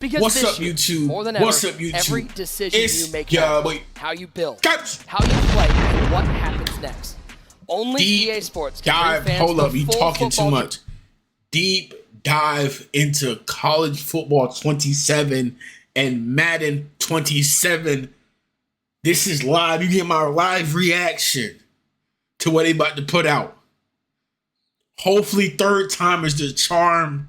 Because What's this up, year, YouTube? more than ever, What's up, YouTube? every decision It's you make your counts. boy. How you build, Cops. how you play, and what happens next. Only Deep EA Sports can dive. bring fans Hold up, the you full talking too football much. Deep dive into college football 27 and Madden 27. This is live. You get my live reaction to what they about to put out. Hopefully, third time is the charm.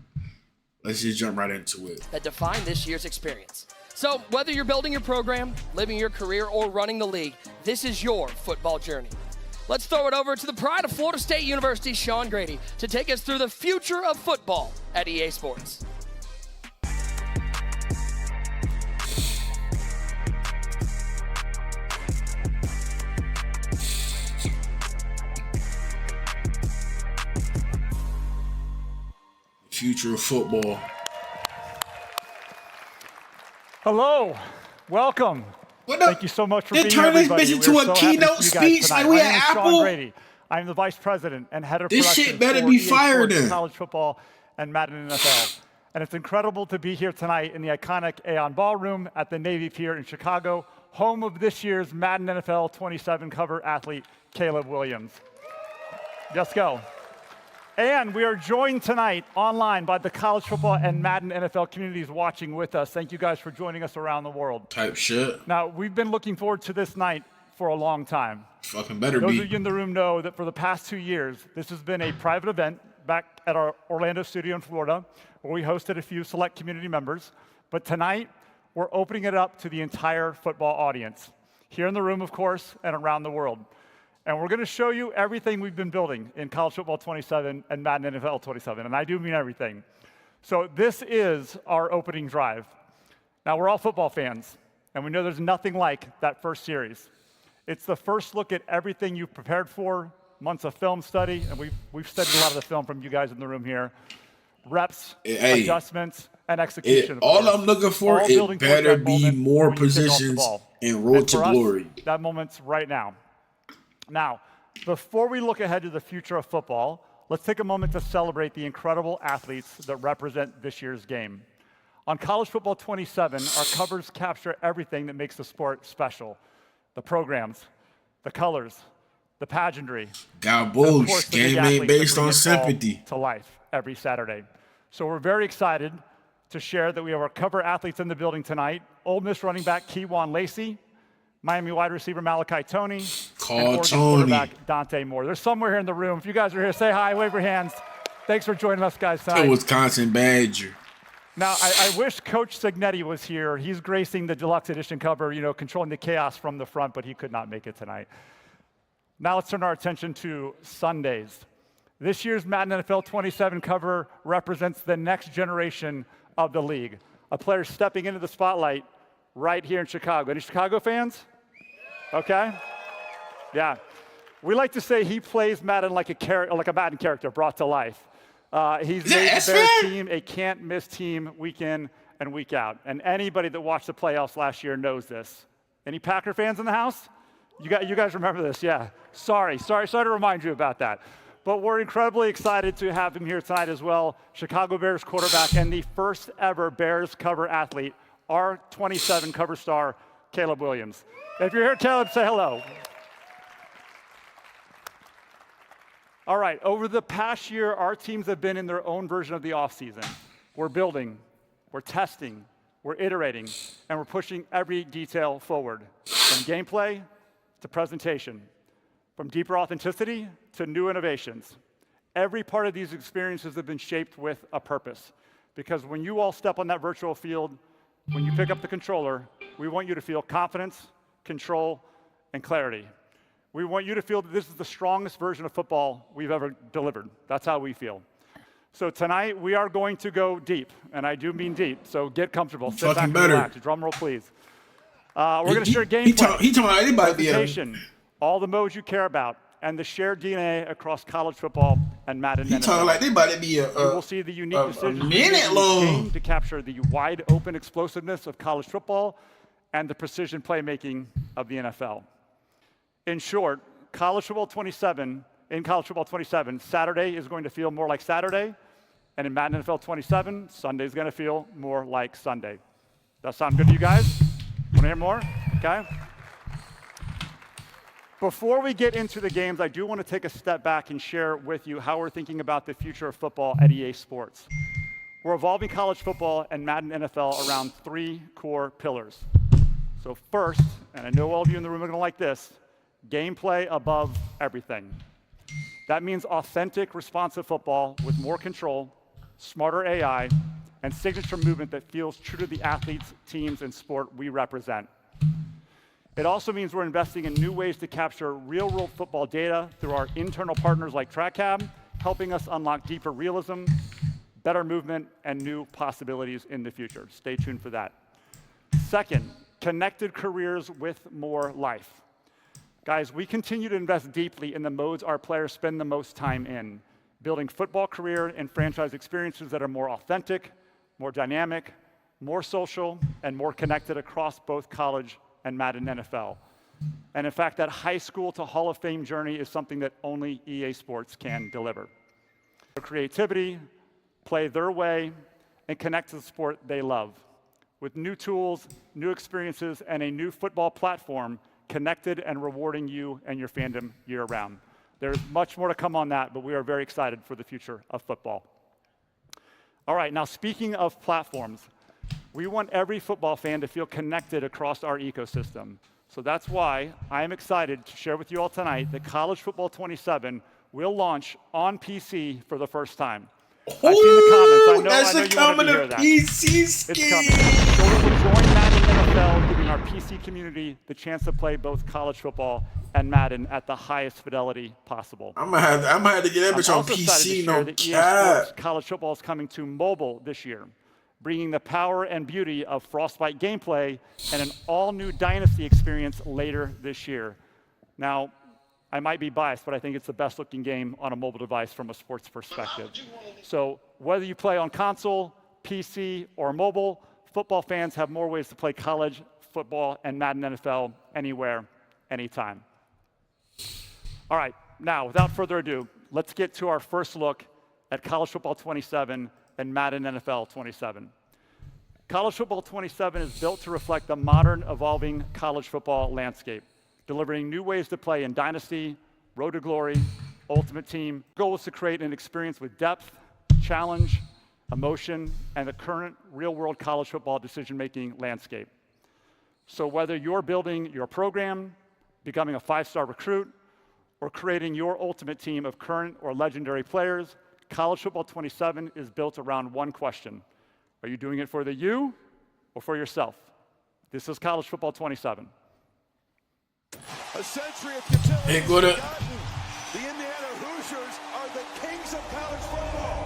Let's just jump right into it. that define this year's experience. So whether you're building your program, living your career, or running the league, this is your football journey. Let's throw it over to the pride of Florida State University, Sean Grady, to take us through the future of football at EA Sports. Future of football. Hello, welcome. Thank you so much for being here, turn this everybody. bitch into We're a so happy to keynote see you guys speech tonight. like we My at name is Sean Apple? Grady. I'm the Vice President and Head of This Production shit better for be EA fire Sports then. College Football and Madden NFL. And it's incredible to be here tonight in the iconic Aon Ballroom at the Navy Pier in Chicago, home of this year's Madden NFL 27 cover athlete, Caleb Williams. Let's go. And we are joined tonight online by the college football and Madden NFL communities watching with us. Thank you guys for joining us around the world. Type shit. Now, we've been looking forward to this night for a long time. Fucking better Those be. of you in the room know that for the past 2 years, this has been a private event back at our Orlando studio in Florida, where we hosted a few select community members. But tonight, we're opening it up to the entire football audience, here in the room, of course, and around the world. And we're going to show you everything we've been building in College Football 27 and Madden NFL 27, and I do mean everything. So this is our opening drive. Now, we're all football fans, and we know there's nothing like that first series. It's the first look at everything you've prepared for, months of film study, and we've studied a lot of the film from you guys in the room here. Reps, Hey, adjustments, and execution. of all course. I'm looking for, All it building towards better that be moment more when you kick off the positions ball. and road And to for us, glory. that moment's right now. Now, before we look ahead to the future of football, let's take a moment to celebrate the incredible athletes that represent this year's game. On College Football 27, our covers capture everything that makes the sport special. The programs, the colors, the pageantry. God and of bulls. course, the big Game ain't athletes that based bring on it all sympathy. to life every Saturday. So we're very excited to share that we have our cover athletes in the building tonight. Ole Miss running back Keywan Lacey, Miami wide receiver Malachi Tony, Call and Oregon Tony. quarterback Dante Moore. They're somewhere here in the room. If you guys are here, say hi, wave your hands. Thanks for joining us, guys, The tonight. Wisconsin Badger. Now, I wish Coach Signetti was here. He's gracing the deluxe edition cover, controlling the chaos from the front, but he could not make it tonight. Now let's turn our attention to Sundays. This year's Madden NFL 27 cover represents the next generation of the league. A player stepping into the spotlight right here in Chicago. Any Chicago fans? Okay. Yeah. We like to say he plays Madden like a Madden character brought to life. He's made the Bears team a can't-miss team week in and week out. And anybody that watched the playoffs last year knows this. Any Packer fans in the house? You guys remember this, yeah. Sorry to remind you about that. But we're incredibly excited to have him here tonight as well. Chicago Bears quarterback and the first ever Bears cover athlete, our 27 cover star, Caleb Williams. If you're here, Caleb, say hello. All right, over the past year, our teams have been in their own version of the offseason. We're building, we're testing, we're iterating, and we're pushing every detail forward, from gameplay to presentation, from deeper authenticity to new innovations. Every part of these experiences have been shaped with a purpose, because when you all step on that virtual field, when you pick up the controller, we want you to feel confidence, control, and clarity. We want you to feel that this is the strongest version of football we've ever delivered. That's how we feel. So tonight, we are going to go deep, and I do mean deep, so get comfortable. Sit back and relax. Drum roll, please. We're going to share gameplay, He talking about anybody be presentation, all the modes you care about, and the shared DNA across college football and Madden NFL. He talking like they about to be You will see the unique decisions a we made in minute each long. game to capture the wide-open explosiveness of college football and the precision playmaking of the NFL. In short, College Football 27, Saturday is going to feel more like Saturday, And in Madden NFL 27, Sunday's going to feel more like Sunday. That sound good to you guys? Want to hear more? Okay. Before we get into the games, I do want to take a step back and share with you how we're thinking about the future of football at EA Sports. We're evolving college football and Madden NFL around 3 core pillars. So first, and I know all of you in the room are going to like this, gameplay above everything. That means authentic, responsive football with more control, smarter AI, and signature movement that feels true to the athletes, teams, and sport we represent. It also means we're investing in new ways to capture real-world football data through our internal partners like TrackCab, helping us unlock deeper realism, better movement, and new possibilities in the future. Stay tuned for that. Second, connected careers with more life. Guys, we continue to invest deeply in the modes our players spend the most time in, building football career and franchise experiences that are more authentic, more dynamic, more social, and more connected across both college and Madden NFL. And in fact, that high school to Hall of Fame journey is something that only EA Sports can deliver. Their creativity, play their way, and connect to the sport they love. With new tools, new experiences, and a new football platform connected and rewarding you and your fandom year-round. There's much more to come on that, but we are very excited for the future of football. All right, now speaking of platforms, we want every football fan to feel connected across our ecosystem. So that's why I am excited to share with you all tonight that College Football 27 will launch on PC for the first time. I've seen the comments. I know you wanted to hear that. PC It's coming. So we will join Madden NFL, giving our PC community the chance to play both college football and Madden at the highest fidelity possible. I'm gonna have to get that bitch on PC. No cap. College football is coming to mobile this year, bringing the power and beauty of Frostbite gameplay and an all-new Dynasty experience later this year. Now, I might be biased, but I think it's the best-looking game on a mobile device from a sports perspective. So whether you play on console, PC, or mobile, football fans have more ways to play college football and Madden NFL anywhere, anytime. All right, now, without further ado, let's get to our first look at College Football 27 and Madden NFL 27. College Football 27 is built to reflect the modern, evolving college football landscape, delivering new ways to play in Dynasty, Road to Glory, Ultimate Team. The goal is to create an experience with depth, challenge, emotion, and the current real-world college football decision-making landscape. So whether you're building your program, becoming a 5-star recruit, or creating your ultimate team of current or legendary players, College Football 27 is built around one question. Are you doing it for the you or for yourself? This is College Football 27. A century of futility. Hey, good. The Indiana Hoosiers are the kings of college football.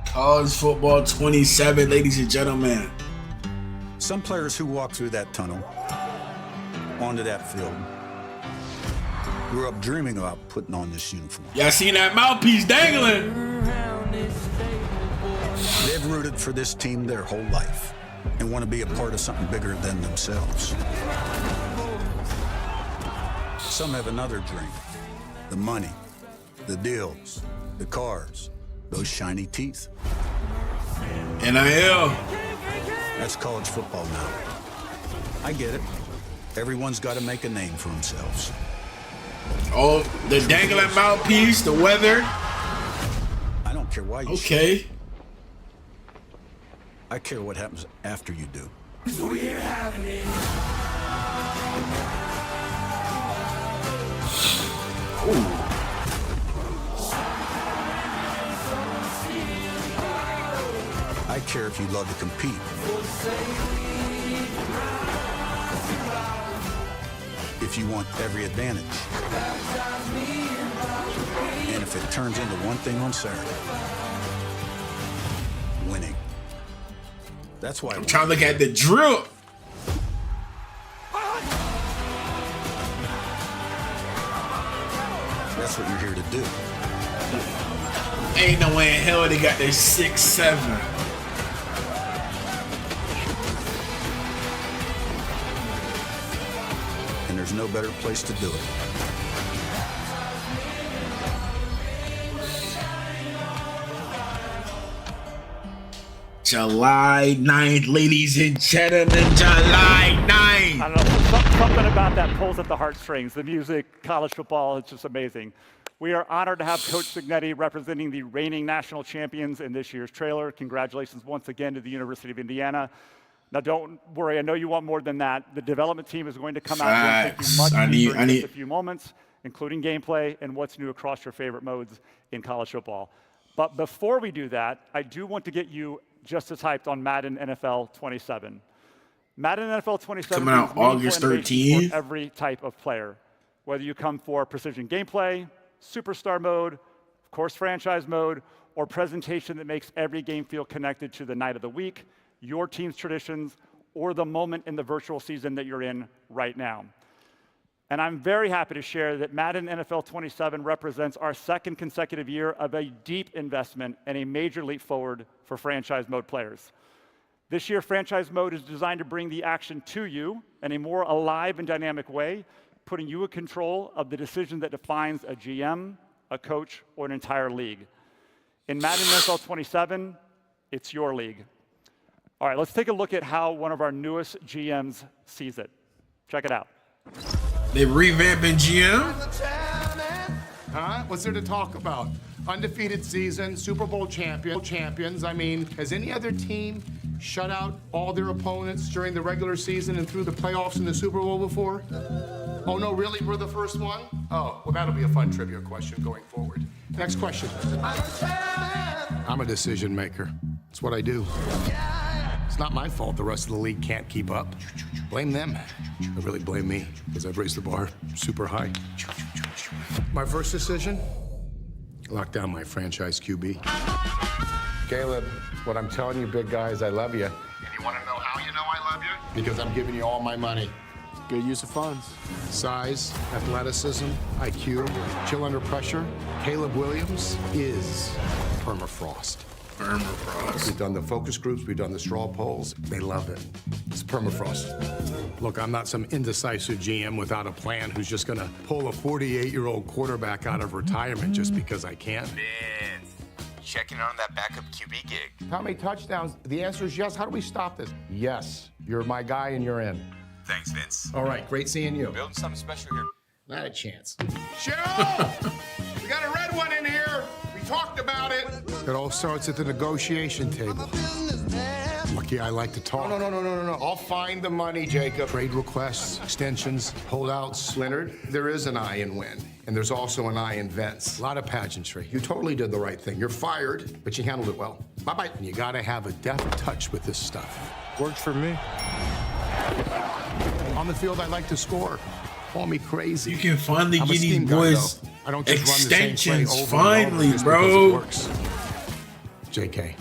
College Football 27, ladies and gentlemen. Some players who walk through that tunnel onto that field grew up dreaming about putting on this uniform. Y'all seen that mouthpiece dangling? They've rooted for this team their whole life and want to be a part of something bigger than themselves. Some have another dream: the money, the deals, the cars, those shiny teeth. NIL. That's college football now. I get it. Everyone's got to make a name for themselves. Oh, the dangling mouthpiece, the weather. I don't care why you Okay. I care what happens after you do. We're having it. Ooh. I care if you love to compete. If you want every advantage. And if it turns into one thing on Saturday, winning. That's why I'm trying to look at the drill. that's what you're here to do. Ain't no way in hell they got their 6'7". And there's no better place to do it. July 9th, ladies and gentlemen, July 9th. I don't know, something about that pulls at the heartstrings. The music, college football, it's just amazing. We are honored to have Coach Signetti representing the reigning national champions in this year's trailer. Congratulations once again to the University of Indiana. Now, don't worry, I know you want more than that. The development team is going to come out and take you much deeper in just a few moments, including gameplay and what's new across your favorite modes in college football. But before we do that, I do want to get you just as hyped on Madden NFL 27. Madden NFL 27 coming out August 13th. For every type of player, whether you come for precision gameplay, superstar mode, of course franchise mode, or presentation that makes every game feel connected to the night of the week, your team's traditions, or the moment in the virtual season that you're in right now. And I'm very happy to share that Madden NFL 27 represents our second consecutive year of a deep investment and a major leap forward for franchise mode players. This year, franchise mode is designed to bring the action to you in a more alive and dynamic way, putting you in control of the decision that defines a GM, a coach, or an entire league. In Madden NFL 27, it's your league. All right, let's take a look at how one of our newest GMs sees it. Check it out. They revamping GM? Huh? What's there to talk about? Undefeated season, Super Bowl champions. I mean, has any other team shut out all their opponents during the regular season and through the playoffs in the Super Bowl before? Oh, no, really? We're the first one? Oh, well, that'll be a fun trivia question going forward. Next question. I'm a decision maker. It's what I do. It's not my fault the rest of the league can't keep up. Blame them. But really blame me, because I've raised the bar super high. My first decision, lock down my franchise QB. Caleb, what I'm telling you, big guys, I love you. And you want to know how you know I love you? Because I'm giving you all my money. Good use of funds. Size, athleticism, IQ, chill under pressure. Caleb Williams is permafrost. Permafrost. We've done the focus groups, we've done the straw polls. They love it. It's permafrost. Look, I'm not some indecisive GM without a plan who's just gonna pull a 48-year-old quarterback out of retirement just because I can. Vince, checking on that backup QB gig. How many touchdowns? The answer is yes. How do we stop this? Yes. You're my guy and you're in. Thanks, Vince. All right, great seeing you. Building something special here. Not a chance. Cheryl! We got a red one in here. We talked about it. It all starts at the negotiation table. Lucky I like to talk. No. I'll find the money, Jacob. Trade requests, extensions, holdouts. Leonard, there is an I in win. And there's also an I in Vince. A lot of pageantry. You totally did the right thing. You're fired, but you handled it well. Bye-bye. And you gotta have a deft touch with this stuff. Works for me. On the field, I like to score. Call me crazy. You can finally I'm a get these scheme guy, boys though. I don't just run the same play extensions. over and Finally, over just bro. because it works. JK,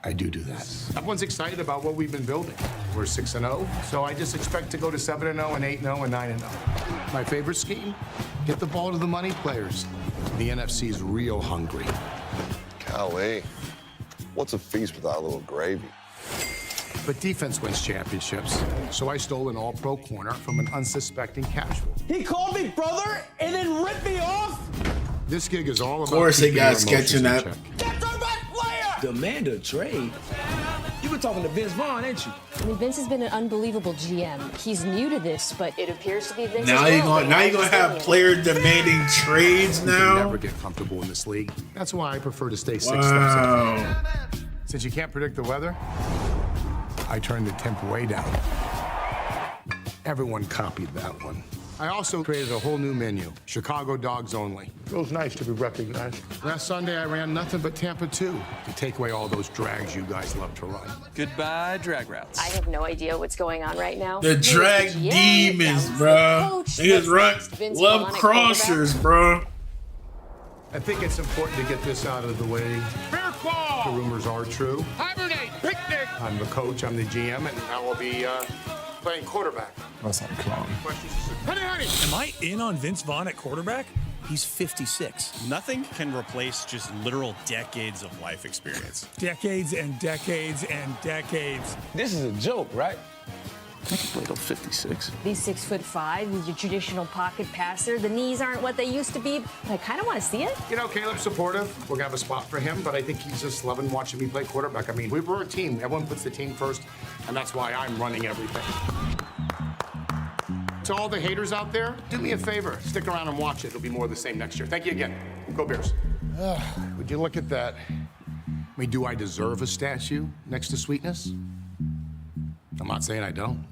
I do that. Everyone's excited about what we've been building. We're 6-0, so I just expect to go to 7-0 and 8-0 and 9-0. My favorite scheme? Get the ball to the money players. The NFC's real hungry. Golly, what's a feast without a little gravy? But defense wins championships, so I stole an all-pro corner from an unsuspecting casual. He called me brother and then ripped me off? This gig is all about Of course they keeping got your sketching emotions that. in check. That's our best player! Demand a trade? You been talking to Vince Vaughn, ain't you? I mean, Vince has been an unbelievable GM. He's new to this, but it appears to be Vince. Now you're gonna have players demanding trades You now. never get comfortable in this league. That's why I prefer to stay 6 steps Wow. ahead. Since you can't predict the weather, I turned the temp way down. Everyone copied that one. I also created a whole new menu, Chicago dogs only. Feels nice to be recognized. Last Sunday, I ran nothing but Tampa 2 to take away all those drags you guys love to run. Goodbye, drag routes. I have no idea what's going on right now. The drag demons, bro. Niggas love crossers, bro. I think it's important to get this out of the way. Bear claw! The rumors are true. Hibernate! Picnic! I'm the coach, I'm the GM, and I will be playing quarterback. That's not clown. Honey! Am I in on Vince Vaughn at quarterback? He's 56. Nothing can replace just literal decades of life experience. Decades and decades and decades. This is a joke, right? I can play till 56. He's 6'5". He's your traditional pocket passer. The knees aren't what they used to be, but I kind of want to see it. You know, Caleb's supportive. We're going to have a spot for him, but I think he's just loving watching me play quarterback. I mean, we're a team. Everyone puts the team first, and that's why I'm running everything. To all the haters out there, do me a favor. Stick around and watch it. It'll be more of the same next year. Thank you again. Go Bears. Would you look at that? I mean, do I deserve a statue next to Sweetness? I'm not saying I don't.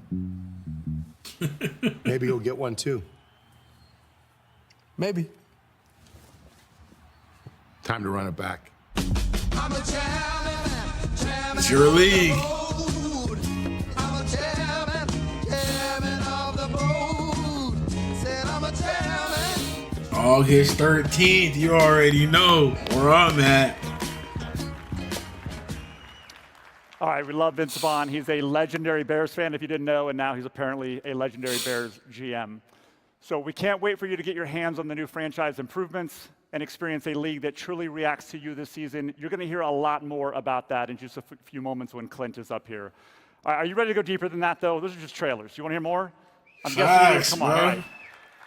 Maybe you'll get one too. Maybe. Time to run it back. It's your league. August 13th, you already know where I'm at. All right, we love Vince Vaughn. He's a legendary Bears fan, if you didn't know, and now he's apparently a legendary Bears GM. So we can't wait for you to get your hands on the new franchise improvements and experience a league that truly reacts to you this season. You're going to hear a lot more about that in just a few moments when Clint is up here. All right, are you ready to go deeper than that, though? Those are just trailers. You want to hear more? I'm guessing you do. Come on, all right.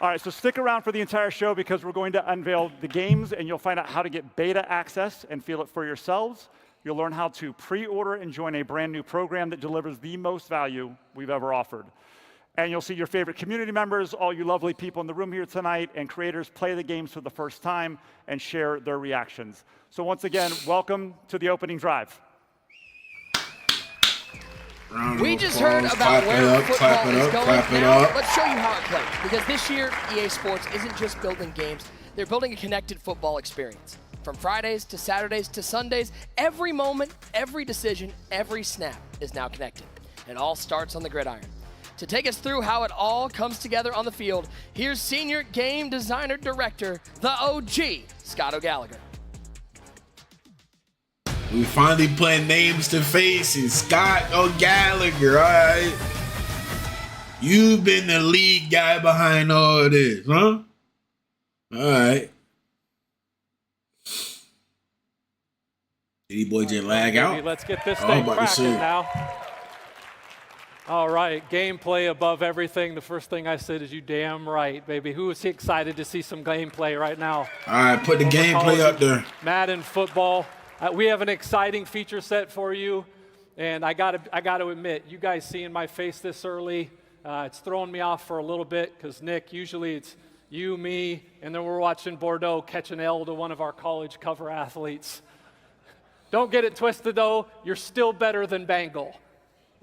All right, so stick around for the entire show because we're going to unveil the games, and you'll find out how to get beta access and feel it for yourselves. You'll learn how to pre-order and join a brand new program that delivers the most value we've ever offered. And you'll see your favorite community members, all you lovely people in the room here tonight, and creators play the games for the first time and share their reactions. So once again, welcome to the opening drive. We just heard about where football is going. Now, let's show you how it plays. Because this year, EA Sports isn't just building games. They're building a connected football experience. From Fridays to Saturdays to Sundays, every moment, every decision, every snap is now connected. It all starts on the gridiron. To take us through how it all comes together on the field, here's Senior Game Designer Director, the OG, Scott O'Gallagher. We finally playing names to faces. Scott O'Gallagher, all right? You've been the lead guy behind all this, huh? All right. Did boy just lag out? Let's get this thing cracking now. All right, gameplay above everything. The first thing I said is you damn right, baby. Who is excited to see some gameplay right now? All right, put the gameplay up there. Madden football. We have an exciting feature set for you, and I got to admit, you guys seeing my face this early, it's throwing me off for a little bit because Nick, usually it's you, me, and then we're watching Bordeaux catch an L to one of our college cover athletes. Don't get it twisted though, you're still better than Bengal.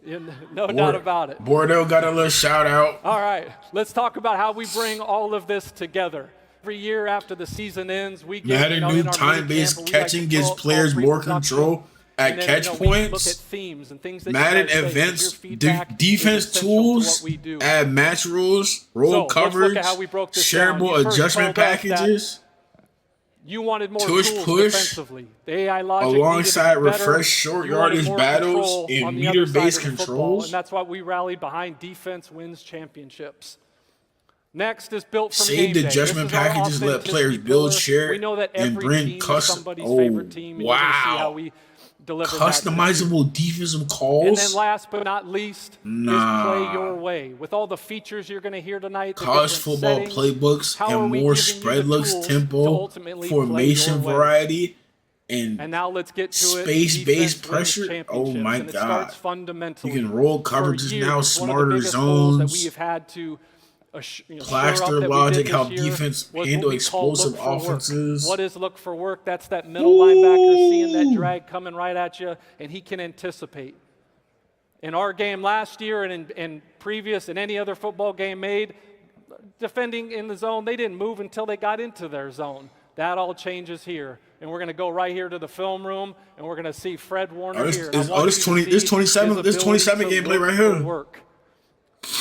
No doubt about it. Bordeaux got a little shout out. All right, let's talk about how we bring all of this together. Every year after the season ends, we get new time-based catching gives players more control at catch points. Look at themes and things that Madden events, defense tools, add match rules, roll coverage, shareable adjustment packages. You wanted more tush tools push defensively. The AI logic alongside needed to be better. refresh short yardage battles and meter-based controls. And that's why we rallied behind defense wins championships. Next is built from Saved game day. adjustment packages let players build, share, and bring custom. Oh, wow. Customizable defensive calls. And then last but not least is play your way. With all the features you're going to hear tonight, college football settings, playbooks and more spread looks, tempo, formation variety, and now let's get to space-based pressure. Oh my God! You can roll coverages now, smarter zones. That we have had to plaster logic, how defense handle explosive offenses. What is look for work? That's that middle linebacker seeing that drag coming right at you, and he can anticipate. In our game last year and in previous and any other football game made, defending in the zone, they didn't move until they got into their zone. That all changes here. And we're going to go right here to the film room, and we're going to see Fred Warner here. This 27 gameplay right here. Work.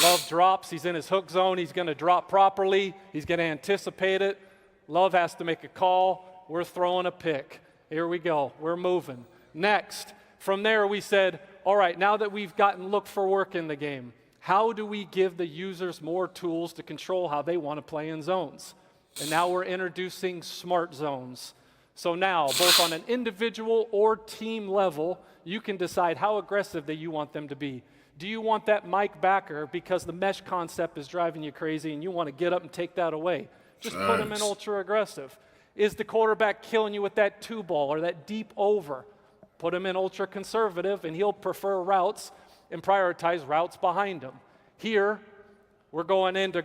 Love drops. He's in his hook zone. He's going to drop properly. He's going to anticipate it. Love has to make a call. We're throwing a pick. Here we go. We're moving. Next, from there we said, all right, now that we've gotten look for work in the game, how do we give the users more tools to control how they want to play in zones? And now we're introducing smart zones. So now, both on an individual or team level, You can decide how aggressive that you want them to be. Do you want that Mike backer because the mesh concept is driving you crazy and you want to get up and take that away? Just put him in ultra aggressive. Is the quarterback killing you with that two ball or that deep over? Put him in ultra conservative and he'll prefer routes and prioritize routes behind him. Here, we're going into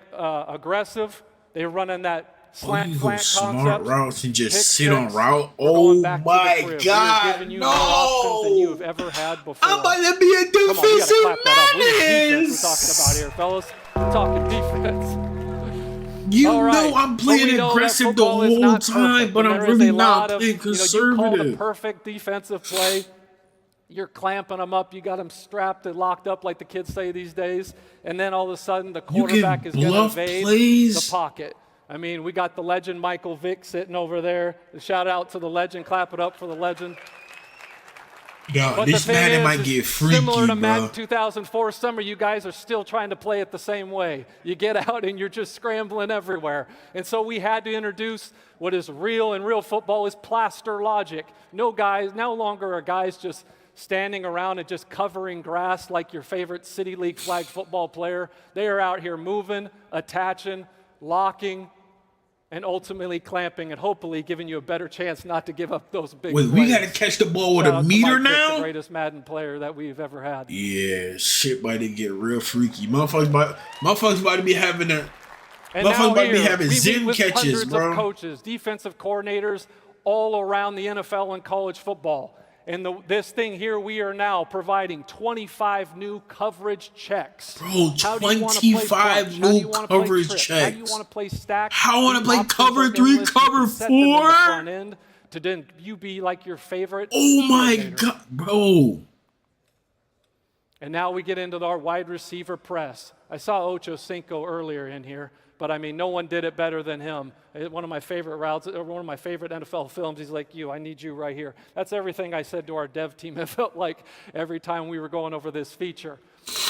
aggressive. They're running that slant smart concept. routes and just Pick sit on six. route. We're Oh going back to the my crib. God, We are giving you more options than you have ever had before. I'm about to be a Come on, we gotta defensive clap that up. We have defense menace. we're talking about here, fellas. We're talking defense. You All right. know I'm But playing we know that aggressive the football is whole not time, perfect, but and I'm there is really a not lot of, playing you call the conservative. perfect defensive play. You're clamping them up. You got them strapped and locked up, like the kids say these days. And then all of a sudden, the quarterback is going to bluff evade plays? the pocket. I mean, we got the legend Michael Vick sitting over there. Shout out to the legend. Clap it up for the legend. Yo, But this the thing Madden is, might get freaky, similar to bro. Madden 2004 summer, you guys are still trying to play it the same way. You get out and you're just scrambling everywhere. And so we had to introduce what is real, and real football is plaster logic. No longer are guys just standing around and just covering grass like your favorite City League flag football player. They are out here moving, attaching, locking, and ultimately clamping and hopefully giving you a better chance not to give up those big Wait, plays. we got to catch the ball with Shout a out to meter Mike Vick, now? the greatest Madden player that we've ever had. Yeah, shit about to get real freaky. Motherfuckers about to be having a... And Motherfuckers now about to be here, having we meet Zen with catches, hundreds bro. of coaches, defensive coordinators all around the NFL and college football. And this thing here, we are now providing 25 new coverage checks. Bro, How do you wanna play 25 bunch? How do new you wanna play coverage trick? checks. How do you want to play stack? How I wanna The play options cover are 3, endless. You can cover set them in the 4? front end to then you be like your favorite. Oh my coordinator. God, bro. And now we get into our wide receiver press. I saw Ocho Cinco earlier in here, but I mean, no one did it better than him. One of my favorite routes, or one of my favorite NFL films, he's like, I need you right here. That's everything I said to our dev team. It felt like every time we were going over this feature.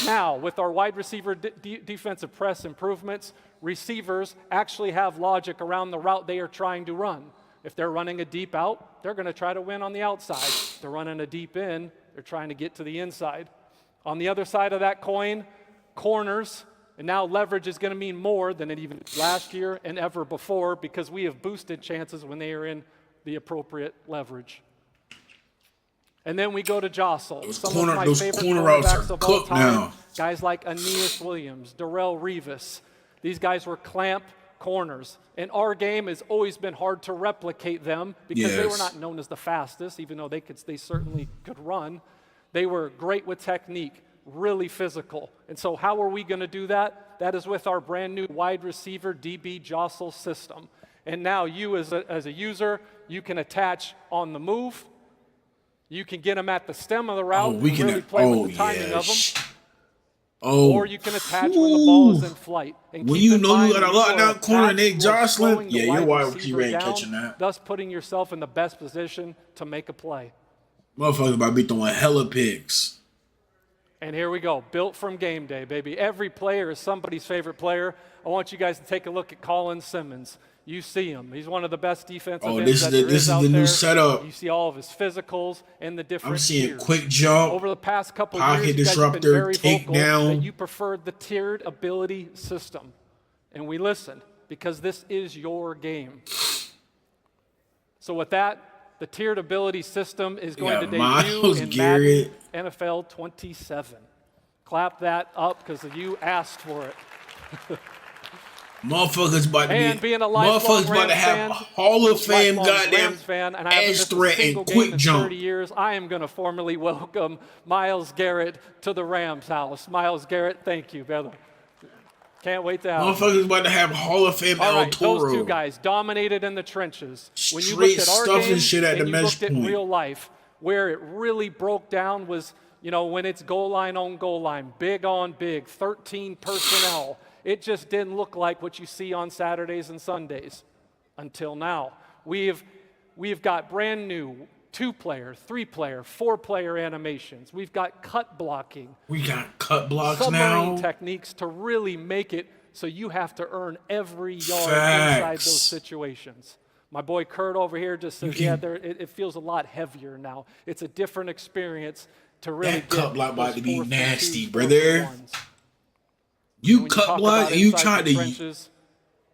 Now, with our wide receiver defensive press improvements, receivers actually have logic around the route they are trying to run. If they're running a deep out, they're going to try to win on the outside. If they're running a deep in, they're trying to get to the inside. On the other side of that coin, corners, and now leverage is going to mean more than it even did last year and ever before because we have boosted chances when they are in the appropriate leverage. And then we go to jostle. Some of my favorite cornerbacks of all time, guys like Aeneas Williams, Darrelle Revis. These guys were clamp corners. And our game has always been hard to replicate them because they were not known as the fastest, even though they certainly could run. They were great with technique, really physical. And so how are we going to do that? That is with our brand new wide receiver DB jostle system. And now you as a user, you can attach on the move. You can get them at the stem of the route and really play with the timing of them. Or you can attach when the ball is in flight. And when you know you got a lockdown corner and they jostling, yeah, your wide receiver ain't catching that. Thus putting yourself in the best position to make a play. Motherfuckers about to be throwing hella picks. And here we go, built from game day, baby. Every player is somebody's favorite player. I want you guys to take a look at Colin Simmons. You see him. He's one of the best defensive ends that there is out there. New setup. You see all of his physicals and the different I'm seeing tiers. quick jump, over the past couple of pocket years, you guys have been disruptor, very vocal takedown. that you preferred the tiered ability system. And we listened because this is your game. So with that, the tiered ability system is going to debut in Madden NFL 27. Clap that up because you asked for it. Motherfuckers about to and being a lifelong motherfuckers about to have Rams Hall of Fame lifelong goddamn Rams fan, and I haven't edge missed a threat single and game quick in jump. 30 years. I am going to formally welcome Myles Garrett to the Rams house. Myles Garrett, thank you, brother. Can't wait to have Motherfuckers about to have Hall of Fame All El right, Toro. those two guys dominated in the trenches. When you Straight looked at our stuffing game shit at and the you mesh looked point. at real life, where it really broke down was, when it's goal line on goal line, big on big, 13 personnel. It just didn't look like what you see on Saturdays and Sundays until now. We've got brand new 2-player, 3-player, 4-player animations. We've got cut blocking. We got cut blocks submarine now. techniques to really make it so you have to earn every yard Facts. inside those situations. My boy Kurt over here just says, yeah, it feels a lot heavier now. It's a different experience to really that get cut block about to be 4th and nasty, 2s, 4th brother. and 1s. You cut block and you try to,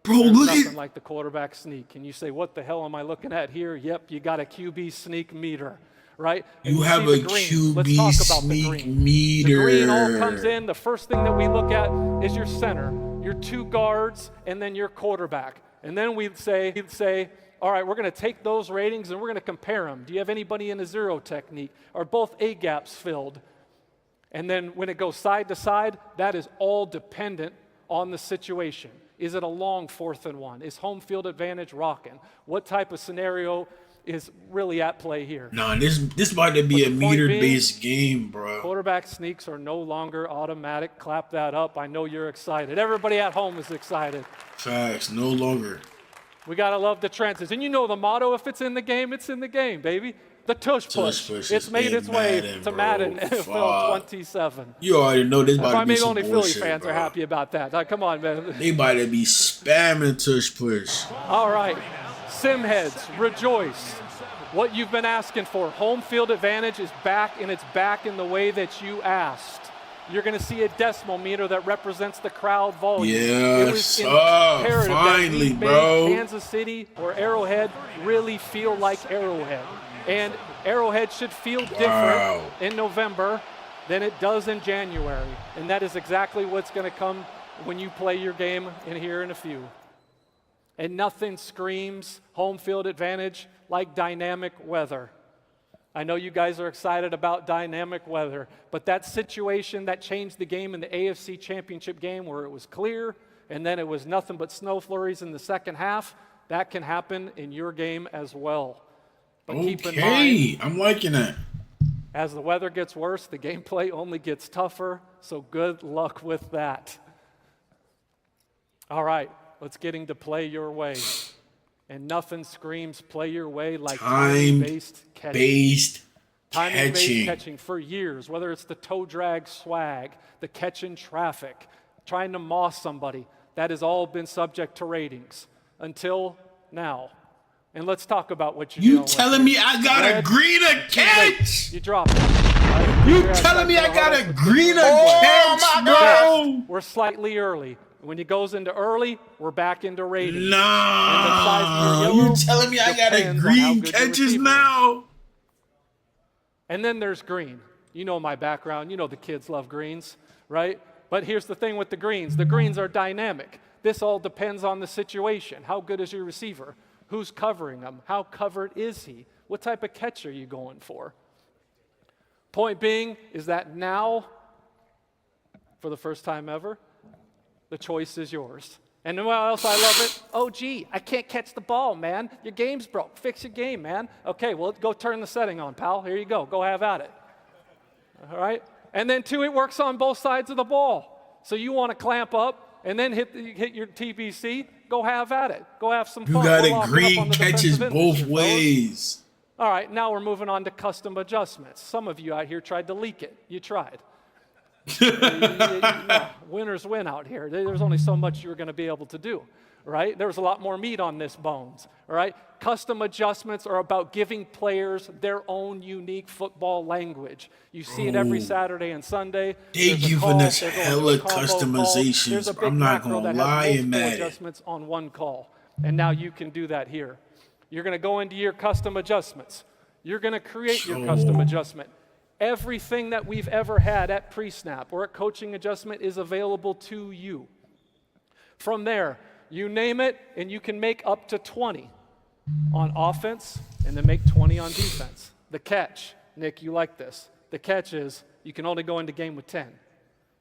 bro, look nothing at like the quarterback sneak. And you say, what the hell am I looking at here? Yep, you got a QB sneak meter, right? And you have a QB sneak meter. The green all comes in. The first thing that we look at is your center, your 2 guards, and then your quarterback. And then we'd say, all right, we're going to take those ratings and we're going to compare them. Do you have anybody in a zero technique? Are both A gaps filled? And then when it goes side to side, that is all dependent on the situation. Is it a long 4th and 1? Is home field advantage rocking? What type of scenario is really at play here? No, this about to be a meter-based game, bro. Quarterback sneaks are no longer automatic. Clap that up. I know you're excited. Everybody at home is excited. Facts, no longer. We got to love the trances. And you know the motto, if it's in the game, it's in the game, baby. The tush push. It's made its way to Madden NFL 27. You already know this about to be some only bullshit, Philly fans bro. are happy about that. Come on, man. They about to be spamming tush push. All right. Simheads, rejoice. What you've been asking for. Home field advantage is back, and it's back in the way that you asked. You're going to see a decimal meter that represents the crowd volume. Yes, finally, bro. Kansas City or Arrowhead really feel like Arrowhead. And Arrowhead should feel different in November than it does in January. And that is exactly what's going to come when you play your game in here in a few. And nothing screams home field advantage like dynamic weather. I know you guys are excited about dynamic weather, but that situation that changed the game in the AFC Championship game where it was clear and then it was nothing but snow flurries in the second half, that can happen in your game as well. But keep in mind, I'm liking that. As the weather gets worse, the gameplay only gets tougher, so good luck with that. All right, let's get into play your way. And nothing screams play your way like time-based catching. Time-based catching for years, whether it's the toe drag swag, the catch in traffic, trying to moss somebody, that has all been subject to ratings until now. And let's talk about what you're doing. You telling me I got a greener catch? You dropped it. You telling me I got a greener catch, bro? We're slightly early. When it goes into early, we're back into ratings. Nah, you telling me I got a green catches now? And then there's green. You know my background. You know the kids love greens, right? But here's the thing with the greens. The greens are dynamic. This all depends on the situation. How good is your receiver? Who's covering him? How covered is he? What type of catch are you going for? Point being is that now, for the first time ever, the choice is yours. And what else I love it? Oh, gee, I can't catch the ball, man. Your game's broke. Fix your game, man. Okay, well, go turn the setting on, pal. Here you go. Go have at it. All right? And then, two, it works on both sides of the ball. So you want to clamp up and then hit your TBC, go have at it. Go have some fun. You got a green catches both ways. All right, now we're moving on to custom adjustments. Some of you out here tried to leak it. You tried. Winners win out here. There's only so much you're going to be able to do, right? There's a lot more meat on this bones, all right? Custom adjustments are about giving players their own unique football language. You see it every Saturday and Sunday. They giving us hella customizations. I'm not going to lie in that. Adjustments on one call, and now you can do that here. You're going to go into your custom adjustments. You're going to create your custom adjustment. Everything that we've ever had at pre-snap or at coaching adjustment is available to you. From there, you name it, and you can make up to 20 on offense and then make 20 on defense. The catch, Nick, you like this. The catch is you can only go into game with 10.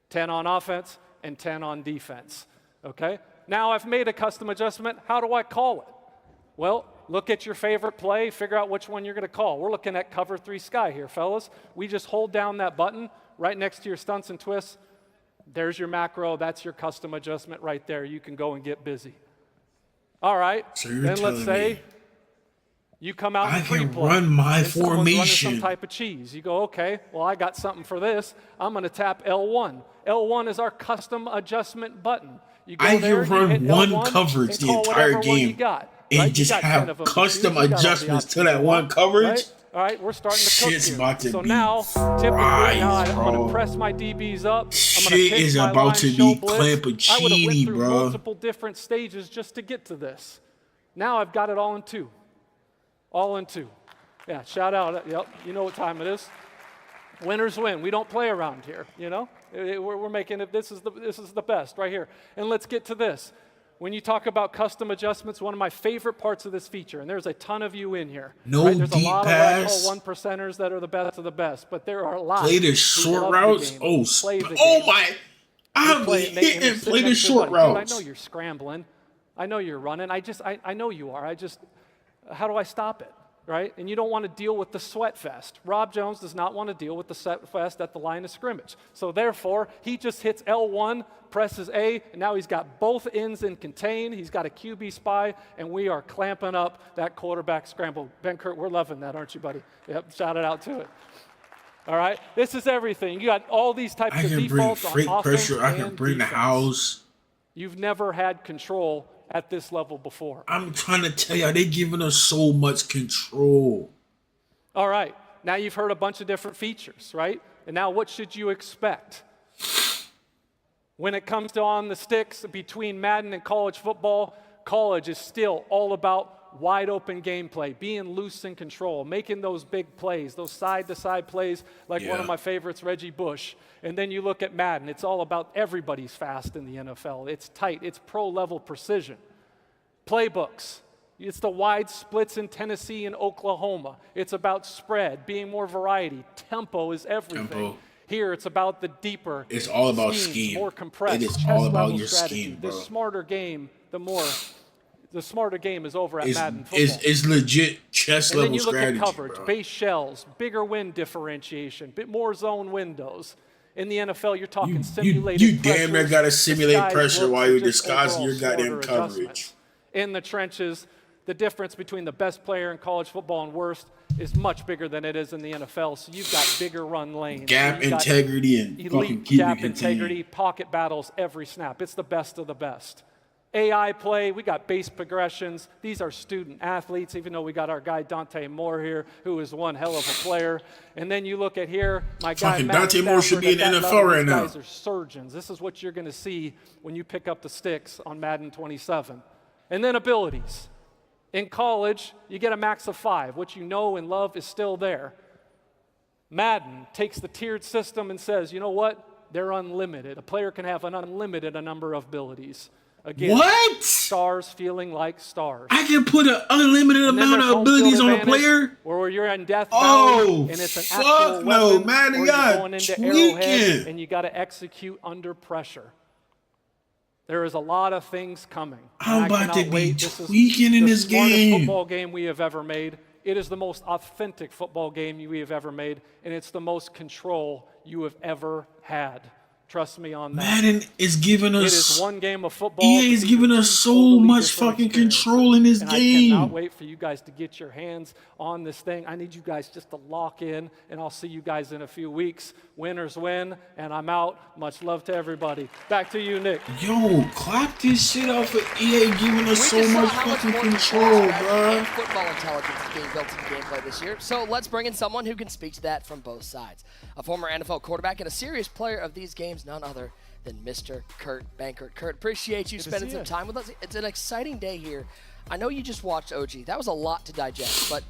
10 on offense and 10 on defense, okay? Now I've made a custom adjustment. How do I call it? Well, look at your favorite play, figure out which one you're going to call. We're looking at cover 3 sky here, fellas. We just hold down that button right next to your stunts and twists. There's your macro. That's your custom adjustment right there. You can go and get busy. All right. So you're then let's say you come out and free play. I can run my formation. Running some formation. type of cheese. You go, okay, well, I got something for this. I'm going to tap L1. L1 is our custom adjustment button. You go I there, can run you hit one L1 coverage and the call entire whatever one you game. got. and right? just You got 10 have of them custom you got all the adjustments to options that you one want, coverage. Right? All right, we're starting to cook Shit's here. about to So be now, typically, now I'm bro. going to press my DBs up. I'm going to Shit pitch is my about line, to show be blitz. I would have went Clampachini, through bro. multiple different stages just to get to this. Now I've got it all in 2. All in 2. Yeah, shout out. Yep, you know what time it is. Winners win. We don't play around here, you know? We're making it, this is the best right here. And let's get to this. When you talk about custom adjustments, one of my favorite parts of this feature, and there's a ton of you in here. No right? There's deep a lot pass. of what I call 1%ers that are the best of the best, but there are a lot. Play the who short love routes. the game, Oh, play the oh game. my. I'm hitting play the short Dude, routes. I know you're scrambling. I know you're running. I know you are. How do I stop it? Right? And you don't want to deal with the sweat fest. Rob Jones does not want to deal with the sweat fest at the line of scrimmage. So therefore, he just hits L1, presses A, and now he's got both ends in contain. He's got a QB spy, and we are clamping up that quarterback scramble. Ben Kurt, we're loving that, aren't you, buddy? Yep, shout it out to it. All right? This is everything. You got all these types I of can bring defaults on freight offense pressure. I can and bring the defense. house. You've never had control at this level before. I'm trying to tell you, they giving us so much control. All right, now you've heard a bunch of different features, right? And now what should you expect? When it comes to on the sticks between Madden and college football, college is still all about wide open gameplay, being loose in control, making those big plays, those side-to-side plays like one of my favorites, Reggie Bush. And then you look at Madden, it's all about everybody's fast in the NFL. It's tight, it's pro-level precision. Playbooks, it's the wide splits in Tennessee and Oklahoma. It's about spread, being more variety. Tempo is everything. Tempo. Here, it's about the deeper It's all about schemes, scheme. more compressed, It is chess all about level your strategy. scheme, bro. The smarter game, the smarter game is over at It's, Madden football. it's legit chess And level then you look strategy, at coverage, bro. base shells, bigger win differentiation, bit more zone windows. In the NFL, you're talking simulated You damn near pressures, got to simulate disguised pressure looks, while and you're just disguising overall your goddamn smarter coverage. adjustments. In the trenches, the difference between the best player in college football and worst is much bigger than it is in the NFL. So you've got bigger run lanes. Gap You've got integrity and fucking elite keep gap it contained. integrity, pocket battles every snap. It's the best of the best. AI play, we got base progressions. These are student athletes, even though we got our guy Dante Moore here, who is one hell of a player. And then you look at here, my guy Fucking Matt Dante Moore should Stafford be in at the that NFL level. right These now. guys are surgeons. This is what you're going to see when you pick up the sticks on Madden 27. And then abilities. In college, you get a max of 5. What you know and love is still there. Madden takes the tiered system and says, you know what? They're unlimited. A player can have an unlimited number of abilities. Again, What? stars feeling like stars. I can put an unlimited And then amount there's of home abilities field on a advantage, player. where you're in Death Oh, Valley and it's an fuck actual no, weapon, man, or you're y'all going into tweaking. Arrowhead and you got to execute under pressure. There is a lot of things coming. I'm And I about to cannot be wait. This is tweaking in the this smartest game. football game we have ever made. It is the most authentic football game we have ever made, and it's the most control you have ever had. Trust me on that. Madden is giving It us. is one game of football. EA but is these giving are us two so totally much different fucking experiences. control in this and game. I cannot wait for you guys to get your hands on this thing. I need you guys just to lock in, and I'll see you guys in a few weeks. Winners win, and I'm out. Much love to everybody. Back to you, Nick. Yo, clap this shit out for EA giving us so just saw much how fucking more control, strategy bro. and football intelligence is being built into gameplay this year. So let's bring in someone who can speak to that from both sides. A former NFL quarterback and a serious player of these games, none other than Mr. Kurt Bankert. Kurt, appreciate you spending some time with us. It's an exciting day here. I know you just watched OG. That was a lot to digest, but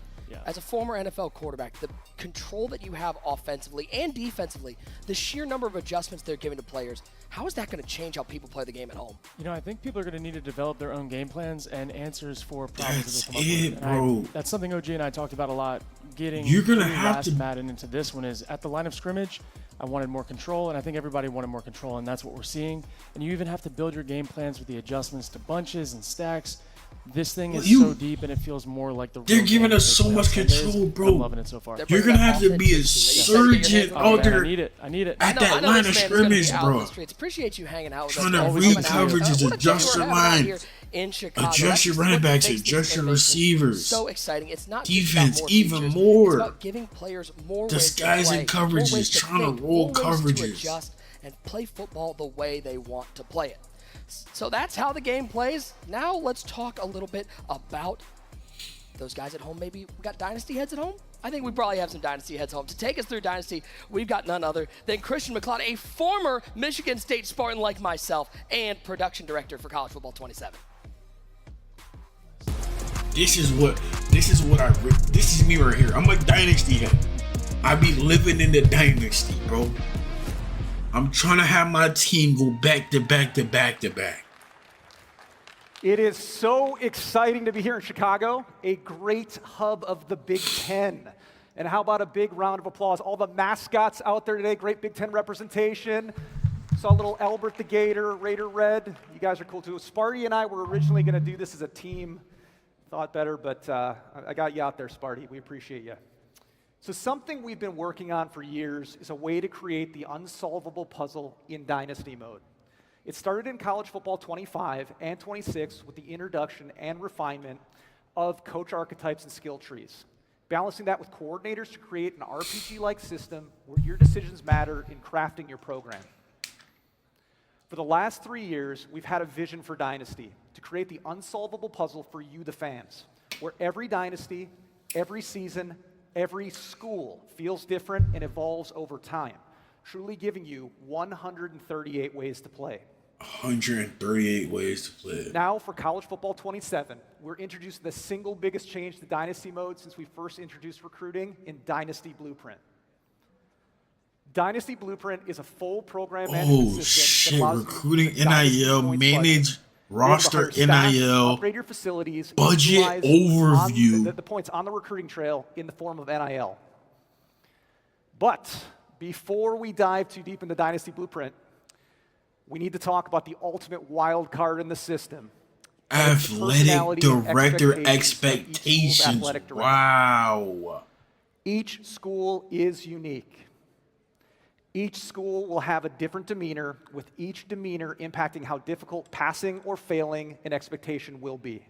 as a former NFL quarterback, the control that you have offensively and defensively, the sheer number of adjustments they're giving to players, how is that going to change how people play the game at home? You know, I think people are going to need to develop their own game plans and answers for problems That's that they come up with. bro. That's something OG and I talked about a lot. You're gonna have last to Madden into this one is at the line of scrimmage. I wanted more control, and I think everybody wanted more control, and that's what we're seeing. And you even have to build your game plans with the adjustments to bunches and stacks. This thing is so deep, and it feels more like the. They're giving us so much control, bro. I'm loving it so far. You're gonna have to be a surgeon out there. I need it. At that line of scrimmage, bro. Appreciate you hanging out with Trying us. to read coverages, adjust your line, in Chicago. adjust your running backs, adjust your receivers. So exciting. It's not defense, just about even features. more. It's about giving players more disguising ways to play, more ways coverages, to trying think, to roll more ways to coverages. adjust and play football the way they want to play it. So that's how the game plays. Now let's talk a little bit about those guys at home. Maybe we got Dynasty heads at home? I think we probably have some Dynasty heads home. To take us through Dynasty, we've got none other than Christian McLeod, a former Michigan State Spartan like myself and production director for College Football 27. This is me right here. I'm a Dynasty head. I be living in the Dynasty, bro. I'm trying to have my team go back to back to back to back. It is so exciting to be here in Chicago, a great hub of the Big Ten. And how about a big round of applause? All the mascots out there today, great Big Ten representation. Saw little Albert the Gator, Raider Red. You guys are cool too. Sparty and I were originally going to do this as a team. Thought better, but I got you out there, Sparty. We appreciate you. So something we've been working on for years is a way to create the unsolvable puzzle in Dynasty mode. It started in College Football 25 and 26 with the introduction and refinement of coach archetypes and skill trees, balancing that with coordinators to create an RPG-like system where your decisions matter in crafting your program. For the last 3 years, we've had a vision for Dynasty to create the unsolvable puzzle for you, the fans, where every Dynasty, every season, every school feels different and evolves over time, truly giving you 138 ways to play. 138 ways to play. Now for College Football 27, we're introducing the single biggest change to Dynasty mode since we first introduced recruiting in Dynasty Blueprint. Dynasty Blueprint is a full program management system that allows recruiting, you to NIL, manage roster, NIL, upgrade your facilities, budget overview. The points on the recruiting trail in the form of NIL. But before we dive too deep into Dynasty Blueprint, we need to talk about the ultimate wild card in the system. Athletic director expectations. Wow. Each school is unique. Each school will have a different demeanor, with each demeanor impacting how difficult passing or failing an expectation will be.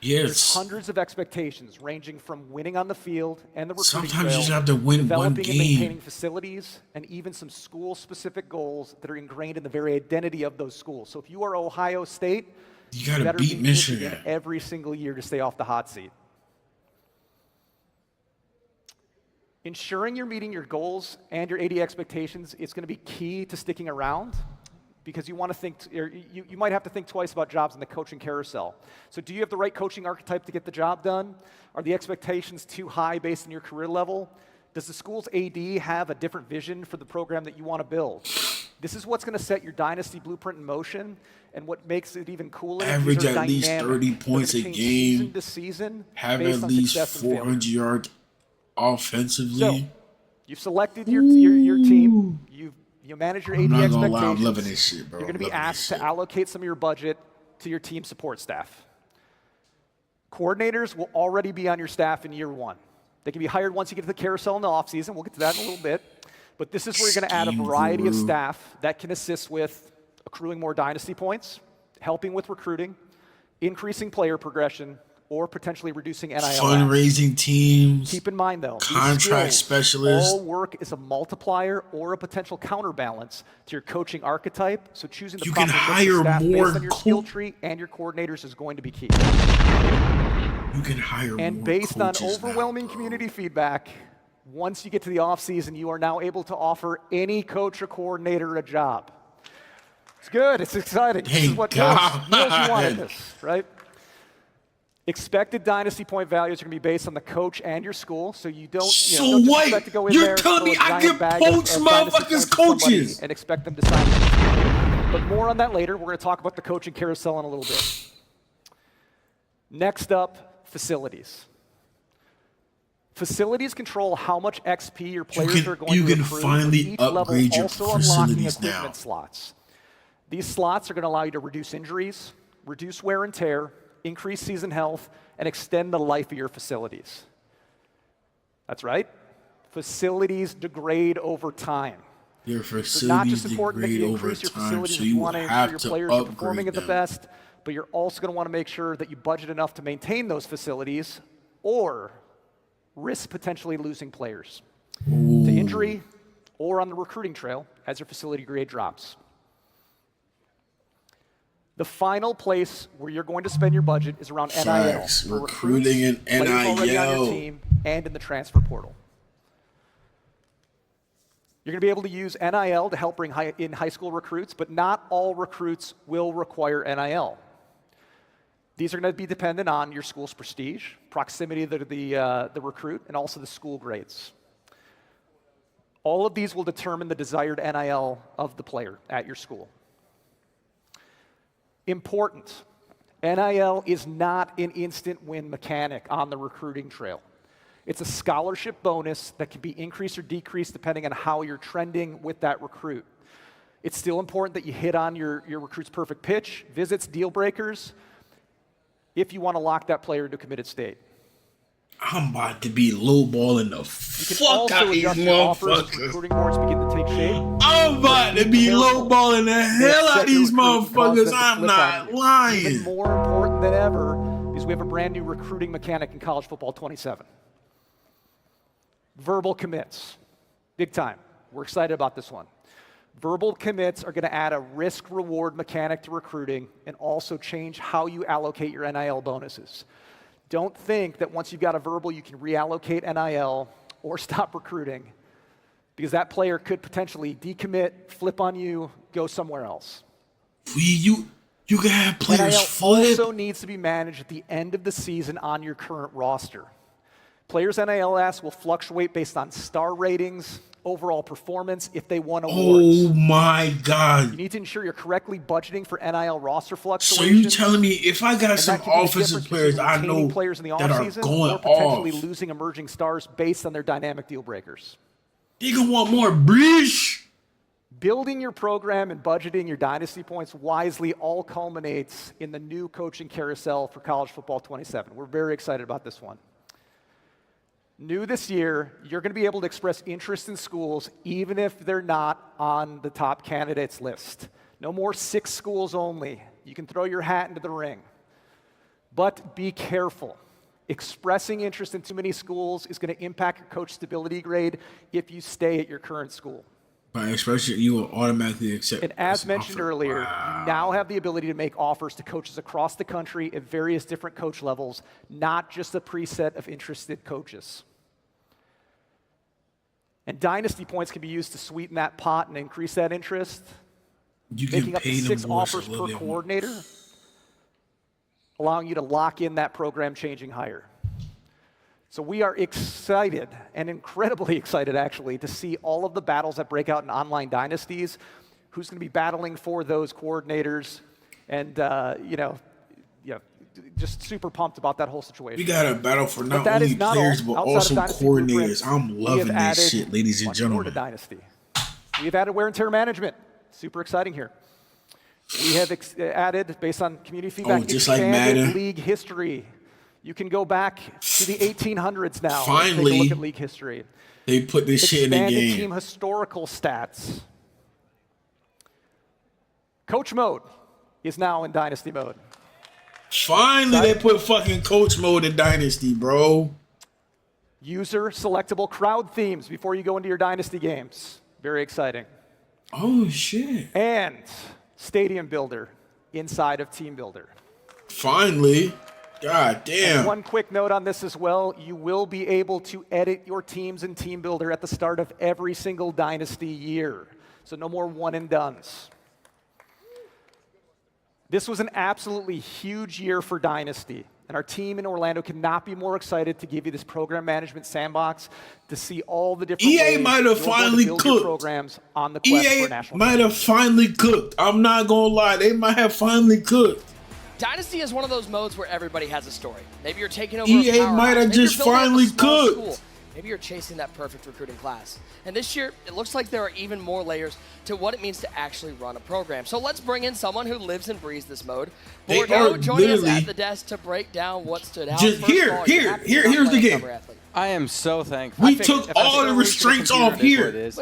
Yes. There's hundreds of expectations, ranging from winning on the field and the recruiting Sometimes trail, you just have to win one developing and maintaining game. facilities, and even some school-specific goals that are ingrained in the very identity of those schools. So if you are Ohio State, you got to better beat Michigan every single year to stay off the hot seat. Ensuring you're meeting your goals and your AD expectations is going to be key to sticking around, because you want to think, or you might have to think twice about jobs in the coaching carousel. So do you have the right coaching archetype to get the job done? Are the expectations too high based on your career level? Does the school's AD have a different vision for the program that you want to build? This is what's going to set your Dynasty Blueprint in motion, and what makes it even cooler. Average at least 30 points a game. Season to season, have at least 400 yards offensively. So, you've selected your team. You manage your AD expectations. I'm not gonna lie, I'm loving this shit, bro. You're going to be asked to allocate some of your budget to your team support staff. Coordinators will already be on your staff in year one. They can be hired once you get to the carousel in the offseason. We'll get to that in a little bit. But this is where you're going to add a variety of staff that can assist with accruing more Dynasty points, helping with recruiting, increasing player progression, or potentially reducing NIL. Fundraising teams. Keep in mind, though, contract specialists. All work is a multiplier or a potential counterbalance to your coaching archetype. So choosing the proper staff based on your skill tree and your coordinators is going to be key. You can hire and more based on coaches overwhelming community feedback, once you get to the offseason, you are now able to offer any coach or coordinator a job. It's good. It's exciting. This is what knows you wanted this, right? Expected Dynasty point values are going to be based on the coach and your school, so you don't. Don't just expect to go in You're telling me I can poach motherfuckers' coaches and expect them to sign. But more on that later. We're going to talk about the coaching carousel in a little bit. Next up, facilities. Facilities control how much XP your players are going to accrue. You can finally upgrade your facilities now. Slots. These slots are going to allow you to reduce injuries, reduce wear and tear, increase season health, and extend the life of your facilities. That's right. Facilities degrade over time. Your facilities so not just important that you over increase your time, facilities so if you want to ensure your players are performing at the them. best, but you're also going to want to make sure that you budget enough to maintain those facilities or risk potentially losing players to injury or on the recruiting trail as your facility grade drops. The final place where you're going to spend your budget is around NIL. Facts. Recruiting and players already on your NIL. team, and in the transfer portal. You're going to be able to use NIL to help bring in high school recruits, but not all recruits will require NIL. These are going to be dependent on your school's prestige, proximity to the recruit, and also the school grades. All of these will determine the desired NIL of the player at your school. Important, NIL is not an instant win mechanic on the recruiting trail. It's a scholarship bonus that can be increased or decreased depending on how you're trending with that recruit. It's still important that you hit on your recruit's perfect pitch, visits, deal breakers, if you want to lock that player into a committed state. I'm about to be lowballing the fuck out these motherfuckers. Recruiting boards begin to take shape. I'm about to be lowballing the hell out of these motherfuckers. I'm not lying. Even more important than ever is we have a brand new recruiting mechanic in college football 27. Verbal commits. Big time. We're excited about this one. Verbal commits are going to add a risk-reward mechanic to recruiting and also change how you allocate your NIL bonuses. Don't think that once you've got a verbal, you can reallocate NIL or stop recruiting, because that player could potentially decommit, flip on you, go somewhere else. You can have players flip. Also needs to be managed at the end of the season on your current roster. Players' NIL asks will fluctuate based on star ratings, overall performance, if they won awards. Oh my God. You need to ensure you're correctly budgeting for NIL roster So fluctuations. you telling me if I got some offensive players I know players in the that are offseason, going or potentially off, losing emerging stars based on their dynamic deal breakers? they gonna want more breach. Building your program and budgeting your dynasty points wisely all culminates in the new coaching carousel for college football 27. We're very excited about this one. New this year, you're going to be able to express interest in schools even if they're not on the top candidates list. No more 6 schools only. You can throw your hat into the ring. But be careful. Expressing interest in too many schools is going to impact your coach stability grade if you stay at your current school. By expression, you will automatically accept. And as mentioned earlier, you now have the ability to make offers to coaches across the country at various different coach levels, not just a preset of interested coaches. And dynasty points can be used to sweeten that pot and increase that interest, making up to 6 offers per coordinator, allowing you to lock in that program-changing hire. So we are excited, and incredibly excited actually, to see all of the battles that break out in online dynasties, who's going to be battling for those coordinators, and just super pumped about that whole situation. We got a battle for not only players, but also coordinators. I'm loving this shit, ladies and gentlemen. Dynasty. We have added wear and tear management. Super exciting here. We have added, based on community feedback, just like Madden, league history. You can go back to the 1800s now. Finally, take a look at league history. They put this shit in the Expanded game. Team historical stats. Coach mode is now in Dynasty mode. Finally, they put fucking coach mode in Dynasty, bro. User selectable crowd themes before you go into your Dynasty games. Very exciting. Oh, shit. And Stadium Builder inside of Team Builder. Finally. God damn. And one quick note on this as well. You will be able to edit your teams in Team Builder at the start of every single Dynasty year. So no more one and dones. This was an absolutely huge year for Dynasty, and our team in Orlando cannot be more excited to give you this program management sandbox to see all the different EA might have finally cooked. Programs on the quest for national. EA might have finally cooked. I'm not gonna lie, they might have finally cooked. Dynasty is one of those modes where everybody has a story. Maybe you're taking over EA a might have just finally cooked. Maybe you're chasing that perfect recruiting class. And this year, it looks like there are even more layers to what it means to actually run a program. So let's bring in someone who lives and breathes this mode. Bordeaux joining us at the desk to break down what stood out. Just here's the game. I am so thankful. We took all the restraints off here.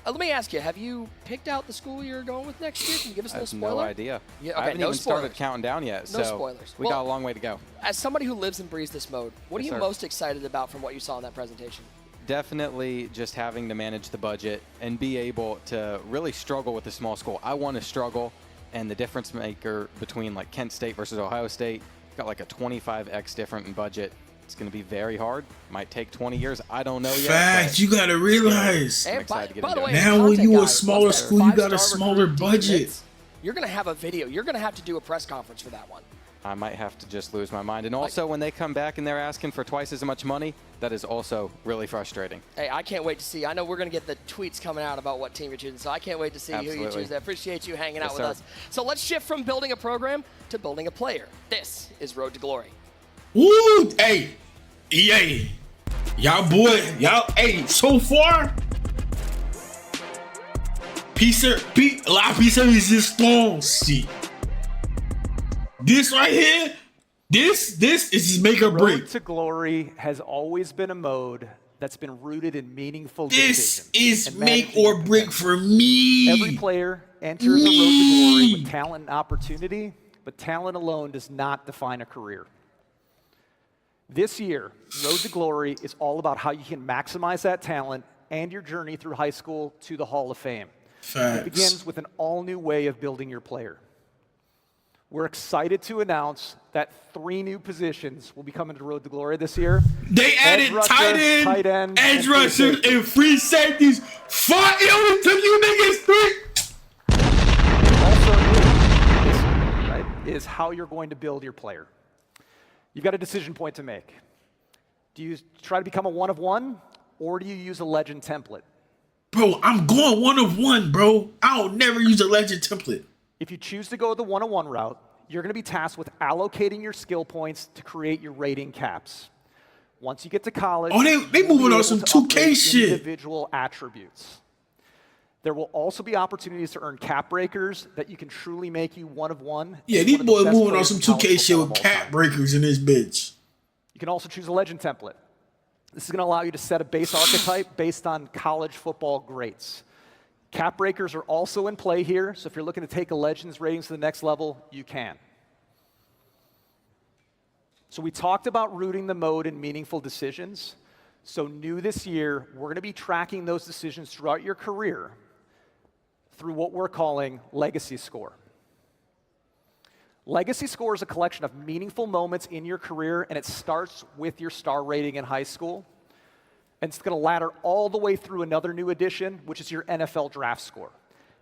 Let me ask you, have you picked out the school you're going with next year? Can you give us a little spoiler? No idea. Yeah, okay, I haven't no even spoilers. started counting down yet. No so spoilers. We got a long way to go. As somebody who lives and breathes this mode, what are you sir. most excited about from what you saw in that presentation? Definitely just having to manage the budget and be able to really struggle with a small school. I want to struggle and the difference maker between like Kent State versus Ohio State, got like a 25x different in budget. It's going to be very hard. Might take 20 years. I don't know yet. Fact, you got to realize. And by the way, now when you a guys, smaller once that school, you got a five-star smaller recruit budget. decommits, you're going to have a video. You're going to have to do a press conference for that one. I might have to just lose my mind. And also, when they come back and they're asking for twice as much money, that is also really frustrating. Hey, I can't wait to see. I know we're going to get the tweets coming out about what team you're choosing, so I can't wait to see who you choose. I appreciate you hanging out with us. So let's shift from building a program to building a player. This is Road to Glory. Woo! Hey, EA. Y'all hey, so far, la pizza resistance. This right here, this is make or break. Road to Glory has always been a mode that's been rooted in meaningful decisions. This is make or break for me. Every player enters a Road to Glory with talent and opportunity, but talent alone does not define a career. This year, Road to Glory is all about how you can maximize that talent and your journey through high school to the Hall of Fame. Facts. It begins with an all-new way of building your player. We're excited to announce that 3 new positions will be coming to Road to Glory this year. They added tight end, edge rushers, and free safeties. Fuck it, took you niggas 3. Also new, right, is how you're going to build your player. You've got a decision point to make. Do you try to become a 1 of 1, or do you use a legend template? Bro, I'm going 1 of 1, bro. I'll never use a legend template. If you choose to go the 1 of 1 route, you're going to be tasked with allocating your skill points to create your rating caps. Once you get to college, they moving on some 2K shit. Individual attributes. There will also be opportunities to earn cap breakers that you can truly make you 1 of 1. Yeah, these boys moving on some 2K shit with cap breakers in this bitch. You can also choose a legend template. This is going to allow you to set a base archetype based on college football greats. Cap breakers are also in play here, so if you're looking to take a Legends ratings to the next level, you can. So we talked about rooting the mode in meaningful decisions. So new this year, we're going to be tracking those decisions throughout your career through what we're calling Legacy Score. Legacy Score is a collection of meaningful moments in your career, and it starts with your star rating in high school. And it's going to ladder all the way through another new addition, which is your NFL draft score.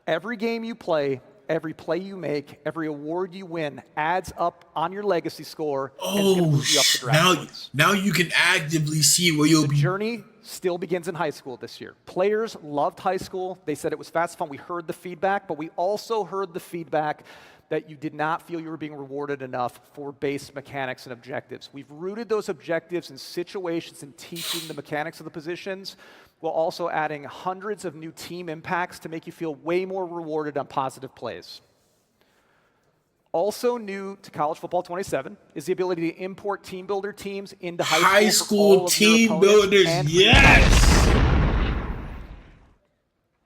Every game you play, every play you make, every award you win adds up on your legacy score, and it's going to move you up the draft points. Now you can actively see where you'll be. The journey still begins in high school this year. Players loved high school. They said it was fast, fun. We heard the feedback, but we also heard the feedback that you did not feel you were being rewarded enough for base mechanics and objectives. We've rooted those objectives in situations and teaching the mechanics of the positions, while also adding hundreds of new team impacts to make you feel way more rewarded on positive plays. Also new to College Football 27 is the ability to import team builder teams into high school team builders, yes!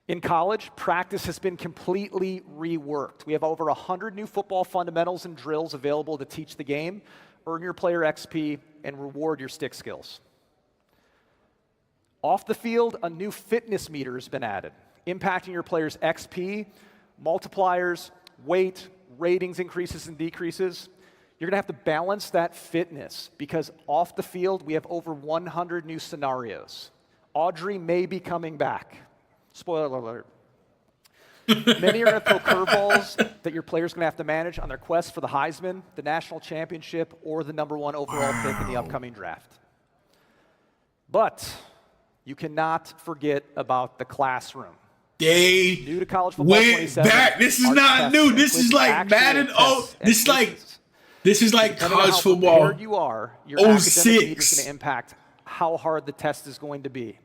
In college, practice has been completely reworked. We have over 100 new football fundamentals and drills available to teach the game, earn your player XP, and reward your stick skills. Off the field, a new fitness meter has been added, impacting your player's XP, multipliers, weight, ratings increases and decreases. You're going to have to balance that fitness because off the field, we have over 100 new scenarios. Audrey may be coming back. Spoiler alert. Many are going to throw curveballs that your player's going to have to manage on their quest for the Heisman, the national championship, or the #1 overall pick in the upcoming draft. But you cannot forget about the classroom. New to College Football 27. Back. This is not new. This is like Madden. This is like college football. You are, your academic meter is going to impact how hard the test is going to be.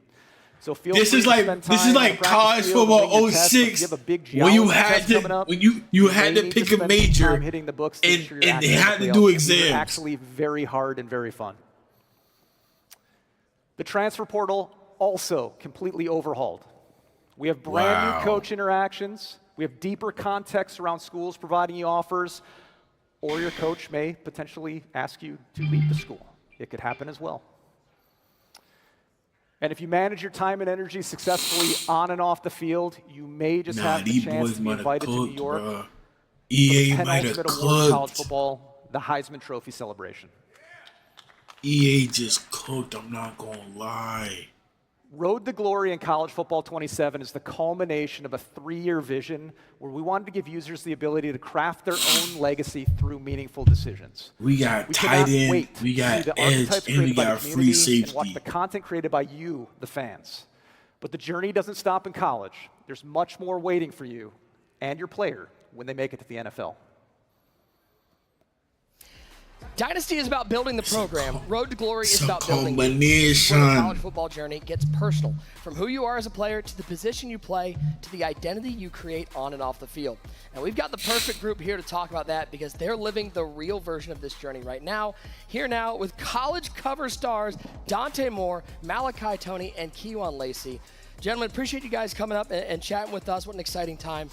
So this is like college football 06 when you had to pick a major hitting the books and they had to do exams. Actually very hard and very fun. The transfer portal also completely overhauled. We have brand new coach interactions. We have deeper context around schools providing you offers, or your coach may potentially ask you to leave the school. It could happen as well. And if you manage your time and energy successfully on and off the field, you may just have the chance to be invited to New York EA the might penultimate have award in college cooked. football, the Heisman Trophy celebration. EA just cooked, I'm not gonna lie. Road to Glory in College Football 27 is the culmination of a 3-year vision where we wanted to give users the ability to craft their own legacy through meaningful decisions. We got We tight cannot end, wait we to see got the edge, archetypes and we created by the got free community and watch safety. the content created by you, the fans. But the journey doesn't stop in college. There's much more waiting for you and your player when they make it to the NFL. Dynasty is about building the program. Road to Glory is It's a about building you. combination. Where the college football journey gets personal, from who you are as a player to the position you play to the identity you create on and off the field. And we've got the perfect group here to talk about that because they're living the real version of this journey right now. Here now with college cover stars Dante Moore, Malachi Tony, and Kejuan Lacey. Gentlemen, appreciate you guys coming up and chatting with us. What an exciting time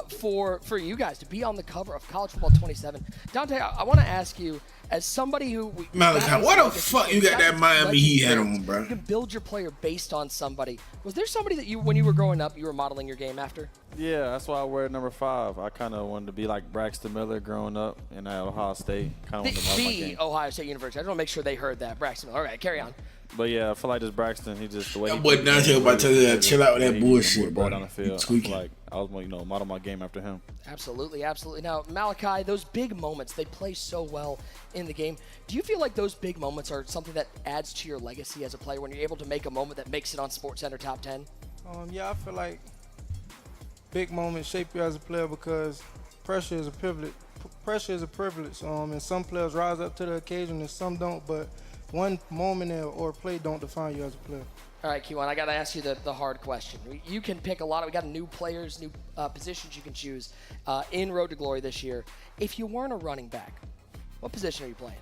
for you guys to be on the cover of College Football 27. Dante, I want to ask you, as somebody who... Malachi, why the fuck you got that Miami Heat hat on, bro? You can build your player based on somebody. Was there somebody that you, when you were growing up, you were modeling your game after? Yeah, that's why I wear number 5. I kind of wanted to be like Braxton Miller growing up in Ohio State. Kind of wanted to model my game. Ohio State University. I just want to make sure they heard that. Braxton Miller. All right, carry on. But yeah, I feel like this Braxton, he just the way. That boy Dante about to tell you that chill out with that bullshit, bro. Down the field. Tweaking. Like I was, model my game after him. Absolutely, absolutely. Now, Malachi, those big moments, they play so well in the game. Do you feel like those big moments are something that adds to your legacy as a player when you're able to make a moment that makes it on SportsCenter Top 10? Yeah, I feel like big moments shape you as a player because pressure is a privilege. And some players rise up to the occasion and some don't. But one moment or play don't define you as a player. All right, Kejuan, I got to ask you the hard question. You can pick a lot. We got new players, new positions you can choose in Road to Glory this year. If you weren't a running back, what position are you playing?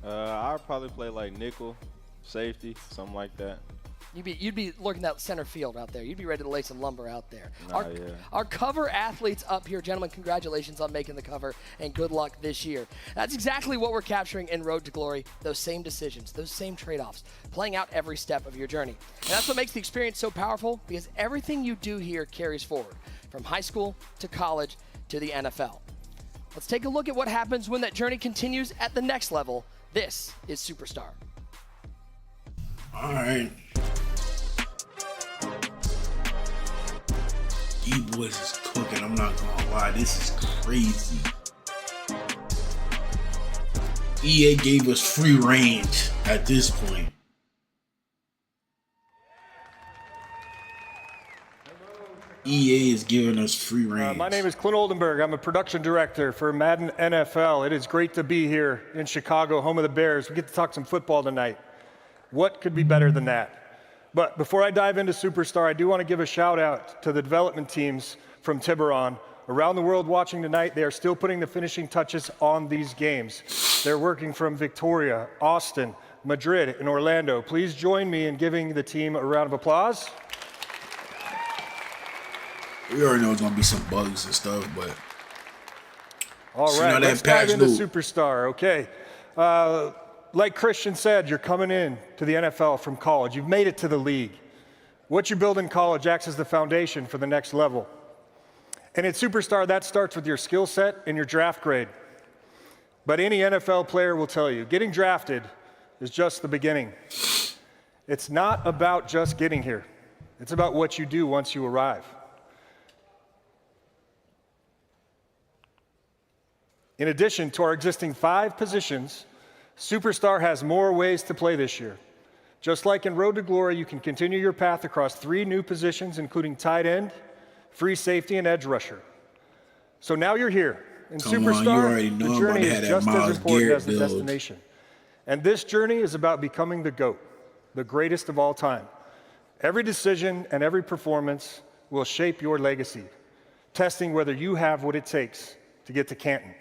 I'd probably play like nickel, safety, something like that. You'd be looking at center field out there. You'd be ready to lay some lumber out there. Nah, Our cover athletes up here, gentlemen, congratulations on making the cover and good luck this year. That's exactly what we're capturing in Road to Glory, those same decisions, those same trade-offs, playing out every step of your journey. And that's what makes the experience so powerful because everything you do here carries forward, from high school to college to the NFL. Let's take a look at what happens when that journey continues at the next level. This is Superstar. All right. These boys is cooking, I'm not gonna lie, this is crazy. EA gave us free range at this point. EA is giving us free range. My name is Clint Oldenburg. I'm a production director for Madden NFL. It is great to be here in Chicago, home of the Bears. We get to talk some football tonight. What could be better than that? But before I dive into Superstar, I do want to give a shout out to the development teams from Tiburon. Around the world watching tonight, they are still putting the finishing touches on these games. They're working from Victoria, Austin, Madrid, and Orlando. Please join me in giving the team a round of applause. We already know it's going to be some bugs and stuff, but... All right, let's dive into Superstar. Okay. Like Christian said, you're coming in to the NFL from college. You've made it to the league. What you build in college acts as the foundation for the next level. And at Superstar, that starts with your skill set and your draft grade. But any NFL player will tell you, getting drafted is just the beginning. It's not about just getting here. It's about what you do once you arrive. In addition to our existing 5 positions, Superstar has more ways to play this year. Just like in Road to Glory, you can continue your path across 3 new positions, including tight end, free safety, and edge rusher. So now you're here. In Superstar, the journey is just as important as the destination. And this journey is about becoming the GOAT, the greatest of all time. Every decision and every performance will shape your legacy, testing whether you have what it takes to get to Canton.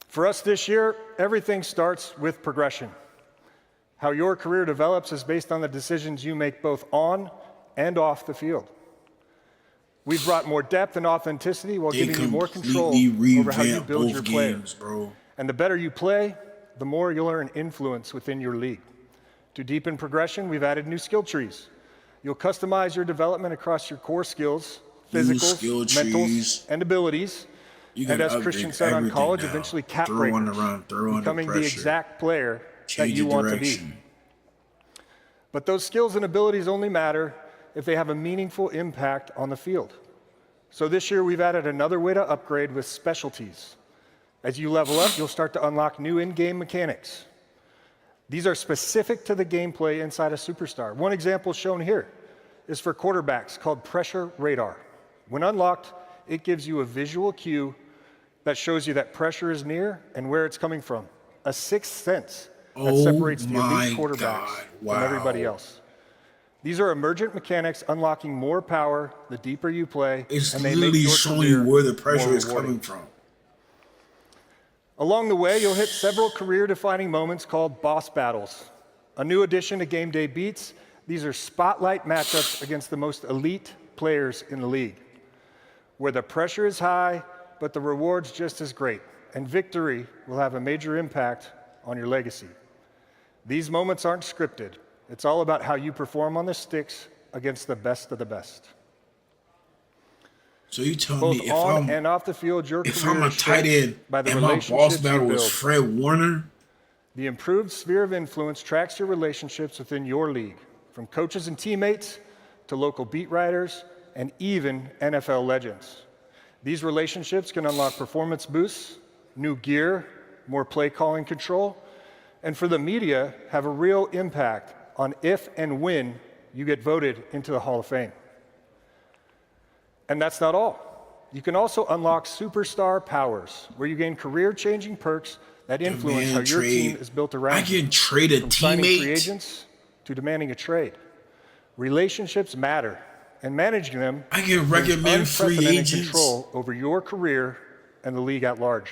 For us this year, everything starts with progression. How your career develops is based on the decisions you make both on and off the field. We've brought more depth and authenticity while giving you more control over how you build your players. And the better you play, the more you'll earn influence within your league. To deepen progression, we've added new skill trees. You'll customize your development across your core skills, physicals, skill mentals, trees. and abilities. You And gotta as Christian upgrade said on everything college, now. eventually cap Throw on the breakers, run, throw under becoming the pressure. exact player that Change you your want to direction. be. But those skills and abilities only matter if they have a meaningful impact on the field. So this year, we've added another way to upgrade with specialties. As you level up, you'll start to unlock new in-game mechanics. These are specific to the gameplay inside a Superstar. One example shown here is for quarterbacks called Pressure Radar. When unlocked, it gives you a visual cue that shows you that pressure is near and where it's coming from. A sixth sense that separates the elite quarterbacks from everybody else. These are emergent mechanics unlocking more power the deeper you play, It's and they literally make your showing career you where the pressure more is rewarding. coming from. Along the way, you'll hit several career-defining moments called boss battles. A new addition to Game Day Beats, these are spotlight matchups against the most elite players in the league, where the pressure is high, but the reward's just as great, and victory will have a major impact on your legacy. These moments aren't scripted. It's all about how you perform on the sticks against the best of the best. So you tell Both me on and off the field, your if career I'm a is tight shaped end by the and my relationships boss battle you was build. Fred Warner, The improved sphere of influence tracks your relationships within your league, from coaches and teammates to local beat writers and even NFL legends. These relationships can unlock performance boosts, new gear, more play calling control, and for the media, have a real impact on if and when you get voted into the Hall of Fame. And that's not all. You can also unlock superstar powers, where you gain career-changing perks that influence how your team is built around I can trade a from signing free teammate. agents to demanding a trade. Relationships matter, and managing them I can brings recommend free unprecedented agents. control over your career and the league at large.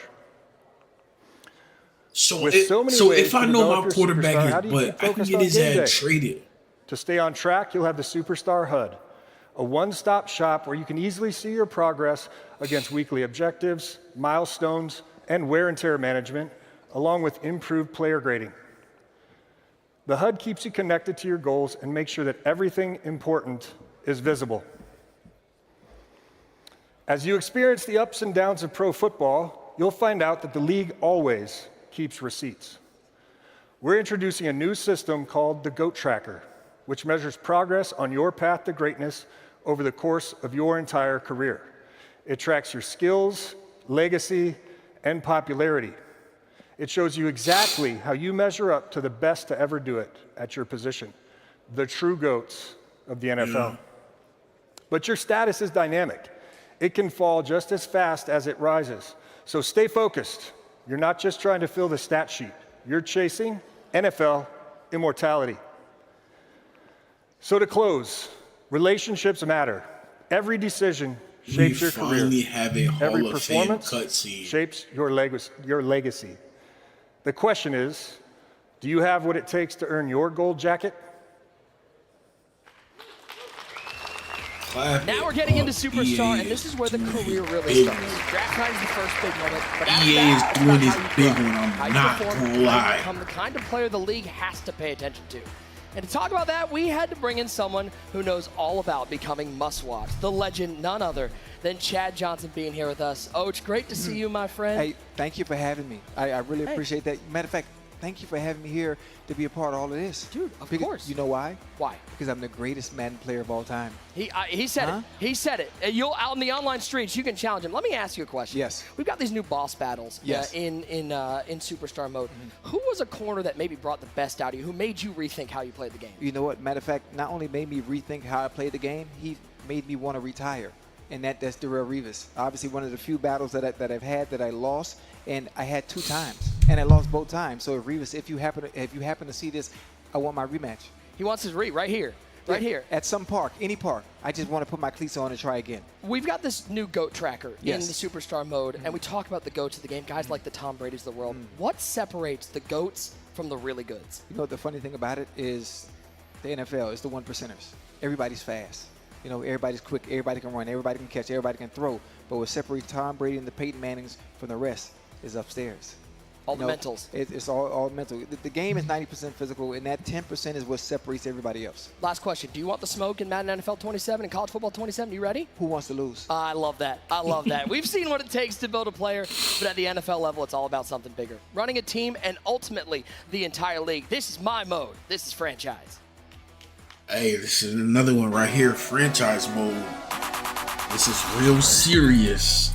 So, With it, so many so ways if to I know develop my your quarterback superstar, is how do you butt, keep I can focused get on his game day? ass traded. To stay on track, you'll have the Superstar HUD, a one-stop shop where you can easily see your progress against weekly objectives, milestones, and wear and tear management, along with improved player grading. The HUD keeps you connected to your goals and makes sure that everything important is visible. As you experience the ups and downs of pro football, you'll find out that the league always keeps receipts. We're introducing a new system called the GOAT Tracker, which measures progress on your path to greatness over the course of your entire career. It tracks your skills, legacy, and popularity. It shows you exactly how you measure up to the best to ever do it at your position, the true GOATs of the NFL. Yeah. But your status is dynamic. It can fall just as fast as it rises. So stay focused. You're not just trying to fill the stat sheet. You're chasing NFL immortality. So to close, relationships matter. Every decision shapes your career. We finally have a Every Hall of Fame performance cutscene. shapes your legacy. The question is, do you have what it takes to earn your gold jacket? Now we're getting into Superstar, and this is where the career really starts. Draft night is the first big moment, but after EA that, is it's doing about this how you big grow, one, how I'm you not perform, gonna how you lie. become the kind of player the league has to pay attention to. And to talk about that, we had to bring in someone who knows all about becoming must-watch, the legend, none other than Chad Johnson being here with us. Oach, great to see you, my friend. Hey, thank you for having me. I really appreciate that. Matter of fact, thank you for having me here to be a part of all of this. Dude, of course. You know why? Why? Because I'm the greatest Madden player of all time. He said it. He said it. You'll out in the online streets, you can challenge him. Let me ask you a question. Yes. We've got these new boss battles Yes. in Superstar mode. Who was a corner that maybe brought the best out of you? Who made you rethink how you played the game? You know what? Matter of fact, not only made me rethink how I played the game, he made me want to retire. And that's Darrell Revis. Obviously, one of the few battles that I've had that I lost, and I had 2 times, and I lost both times. So Revis, if you happen to see this, I want my rematch. He wants his right here. Right here. At some park, any park. I just want to put my cleats on and try again. We've got this new GOAT tracker in Yes. the Superstar mode, and we talk about the GOATs of the game, guys like the Tom Brady's of the world. What separates the GOATs from the really goods? You know what the funny thing about it is the NFL is the 1%ers. Everybody's fast. You know, everybody's quick, everybody can run, everybody can catch, everybody can throw. But what separates Tom Brady and the Peyton Mannings from the rest is upstairs. All the mentals. It's all mental. The game is 90% physical, and that 10% is what separates everybody else. Last question. Do you want the smoke in Madden NFL 27 and College Football 27? You ready? Who wants to lose? I love that. I love that. We've seen what it takes to build a player, but at the NFL level, it's all about something bigger. Running a team and ultimately the entire league. This is my mode. This is franchise. Hey, this is another one right here, franchise mode. This is real serious.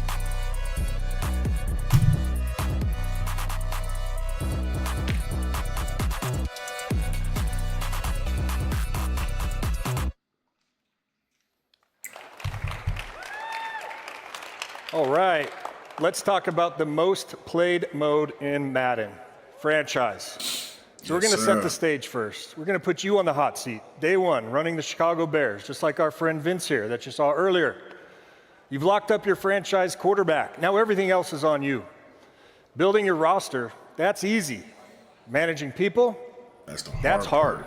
All right, let's talk about the most played mode in Madden, franchise. So we're going to set the stage first. We're going to put you on the hot seat. Day one, running the Chicago Bears, just like our friend Vince here that you saw earlier. You've locked up your franchise quarterback. Now everything else is on you. Building your roster, that's easy. Managing people, that's hard.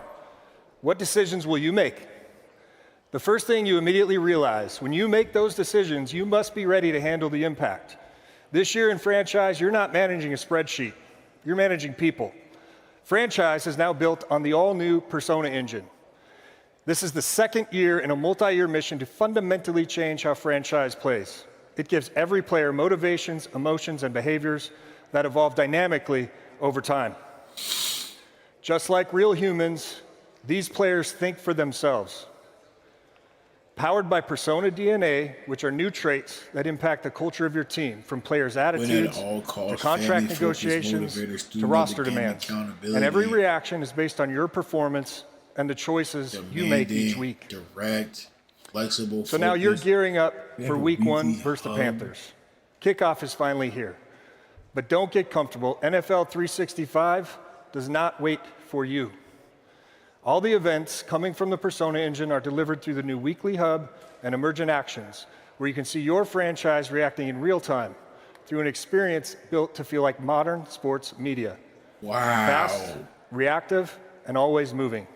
What decisions will you make? The first thing you immediately realize, when you make those decisions, you must be ready to handle the impact. This year in franchise, you're not managing a spreadsheet. You're managing people. Franchise is now built on the all-new Persona engine. This is the second year in a multi-year mission to fundamentally change how franchise plays. It gives every player motivations, emotions, and behaviors that evolve dynamically over time. Just like real humans, these players think for themselves. Powered by Persona DNA, which are new traits that impact the culture of your team, from players' attitudes to contract negotiations to roster demands. And every reaction is based on your performance and the choices you make each week. Direct, flexible. So now you're gearing up for week one versus the Panthers. Kickoff is finally here. But don't get comfortable. NFL 365 does not wait for you. All the events coming from the Persona engine are delivered through the new weekly hub and emergent actions, where you can see your franchise reacting in real time through an experience built to feel like modern sports media. Wow. Fast, reactive, and always moving.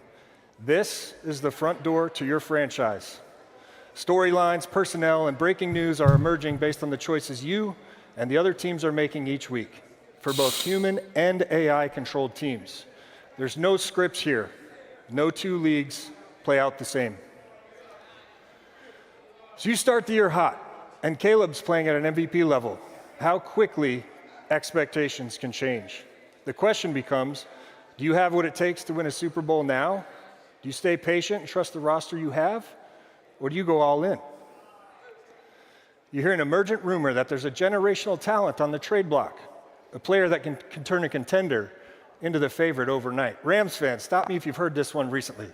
This is the front door to your franchise. Storylines, personnel, and breaking news are emerging based on the choices you and the other teams are making each week for both human and AI-controlled teams. There's no scripts here. No two leagues play out the same. So you start the year hot, and Caleb's playing at an MVP level. How quickly expectations can change. The question becomes, do you have what it takes to win a Super Bowl now? Do you stay patient and trust the roster you have? Or do you go all in? You hear an emergent rumor that there's a generational talent on the trade block, a player that can turn a contender into the favorite overnight. Rams fans, stop me if you've heard this one recently.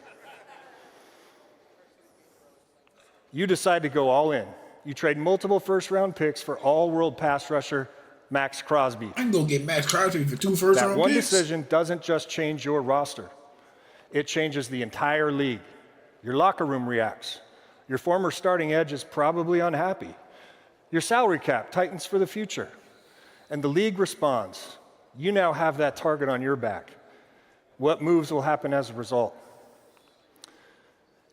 You decide to go all in. You trade multiple first-round picks for all-world pass rusher Max Crosby. I can go get Max Crosby for 2 first-round picks. That one decision doesn't just change your roster. It changes the entire league. Your locker room reacts. Your former starting edge is probably unhappy. Your salary cap tightens for the future. And the league responds. You now have that target on your back. What moves will happen as a result?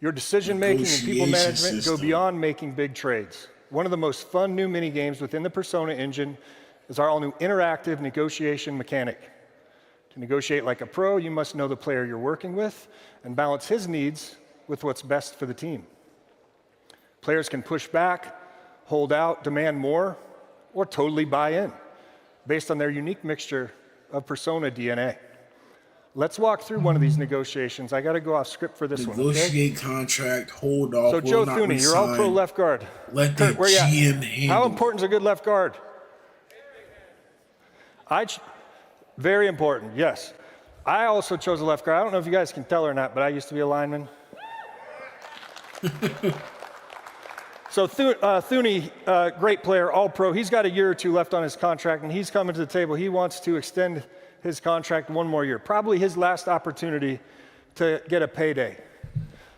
Your decision-making and people management go beyond making big trades. One of the most fun new mini-games within the Persona engine is our all-new interactive negotiation mechanic. To negotiate like a pro, you must know the player you're working with and balance his needs with what's best for the team. Players can push back, hold out, demand more, or totally buy in, based on their unique mixture of Persona DNA. Let's walk through one of these negotiations. I got to go off script for this one. Negotiate contract, hold off. So Joe Thuney, you're all pro left guard. Let the GM handle. How important is a good left guard? Very important, yes. I also chose a left guard. I don't know if you guys can tell or not, but I used to be a lineman. So Thuney, great player, all pro. He's got a year or two left on his contract, and he's coming to the table. He wants to extend his contract one more year, probably his last opportunity to get a payday.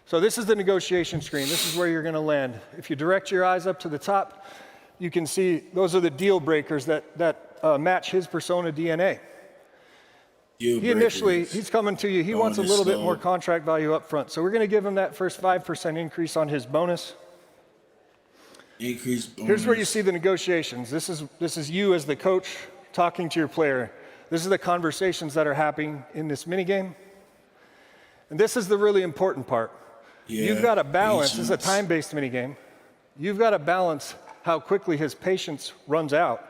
So this is the negotiation screen. This is where you're going to land. If you direct your eyes up to the top, you can see those are the deal breakers that match his Persona DNA. He's coming to you. He wants a little bit more contract value up front. So we're going to give him that first 5% increase on his bonus. Increase bonus. Here's where you see the negotiations. This is you as the coach talking to your player. This is the conversations that are happening in this minigame. And this is the really important part. Yeah, You've got to balance, this is a patience. time-based minigame. You've got to balance how quickly his patience runs out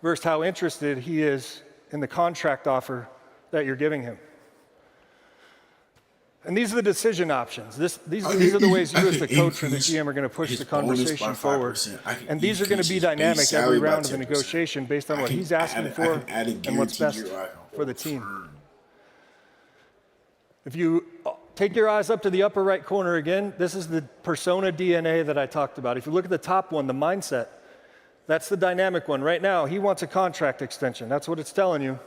versus how interested he is in the contract offer that you're giving him. And these are the decision options. These are the ways you as the coach or the GM are going to push the conversation forward. And these are going to be dynamic every round of the negotiation based on what he's asking for and what's best for the team. If you take your eyes up to the upper right corner again, this is the persona DNA that I talked about. If you look at the top one, the mindset, that's the dynamic one. Right now, he wants a contract extension. That's what it's telling you.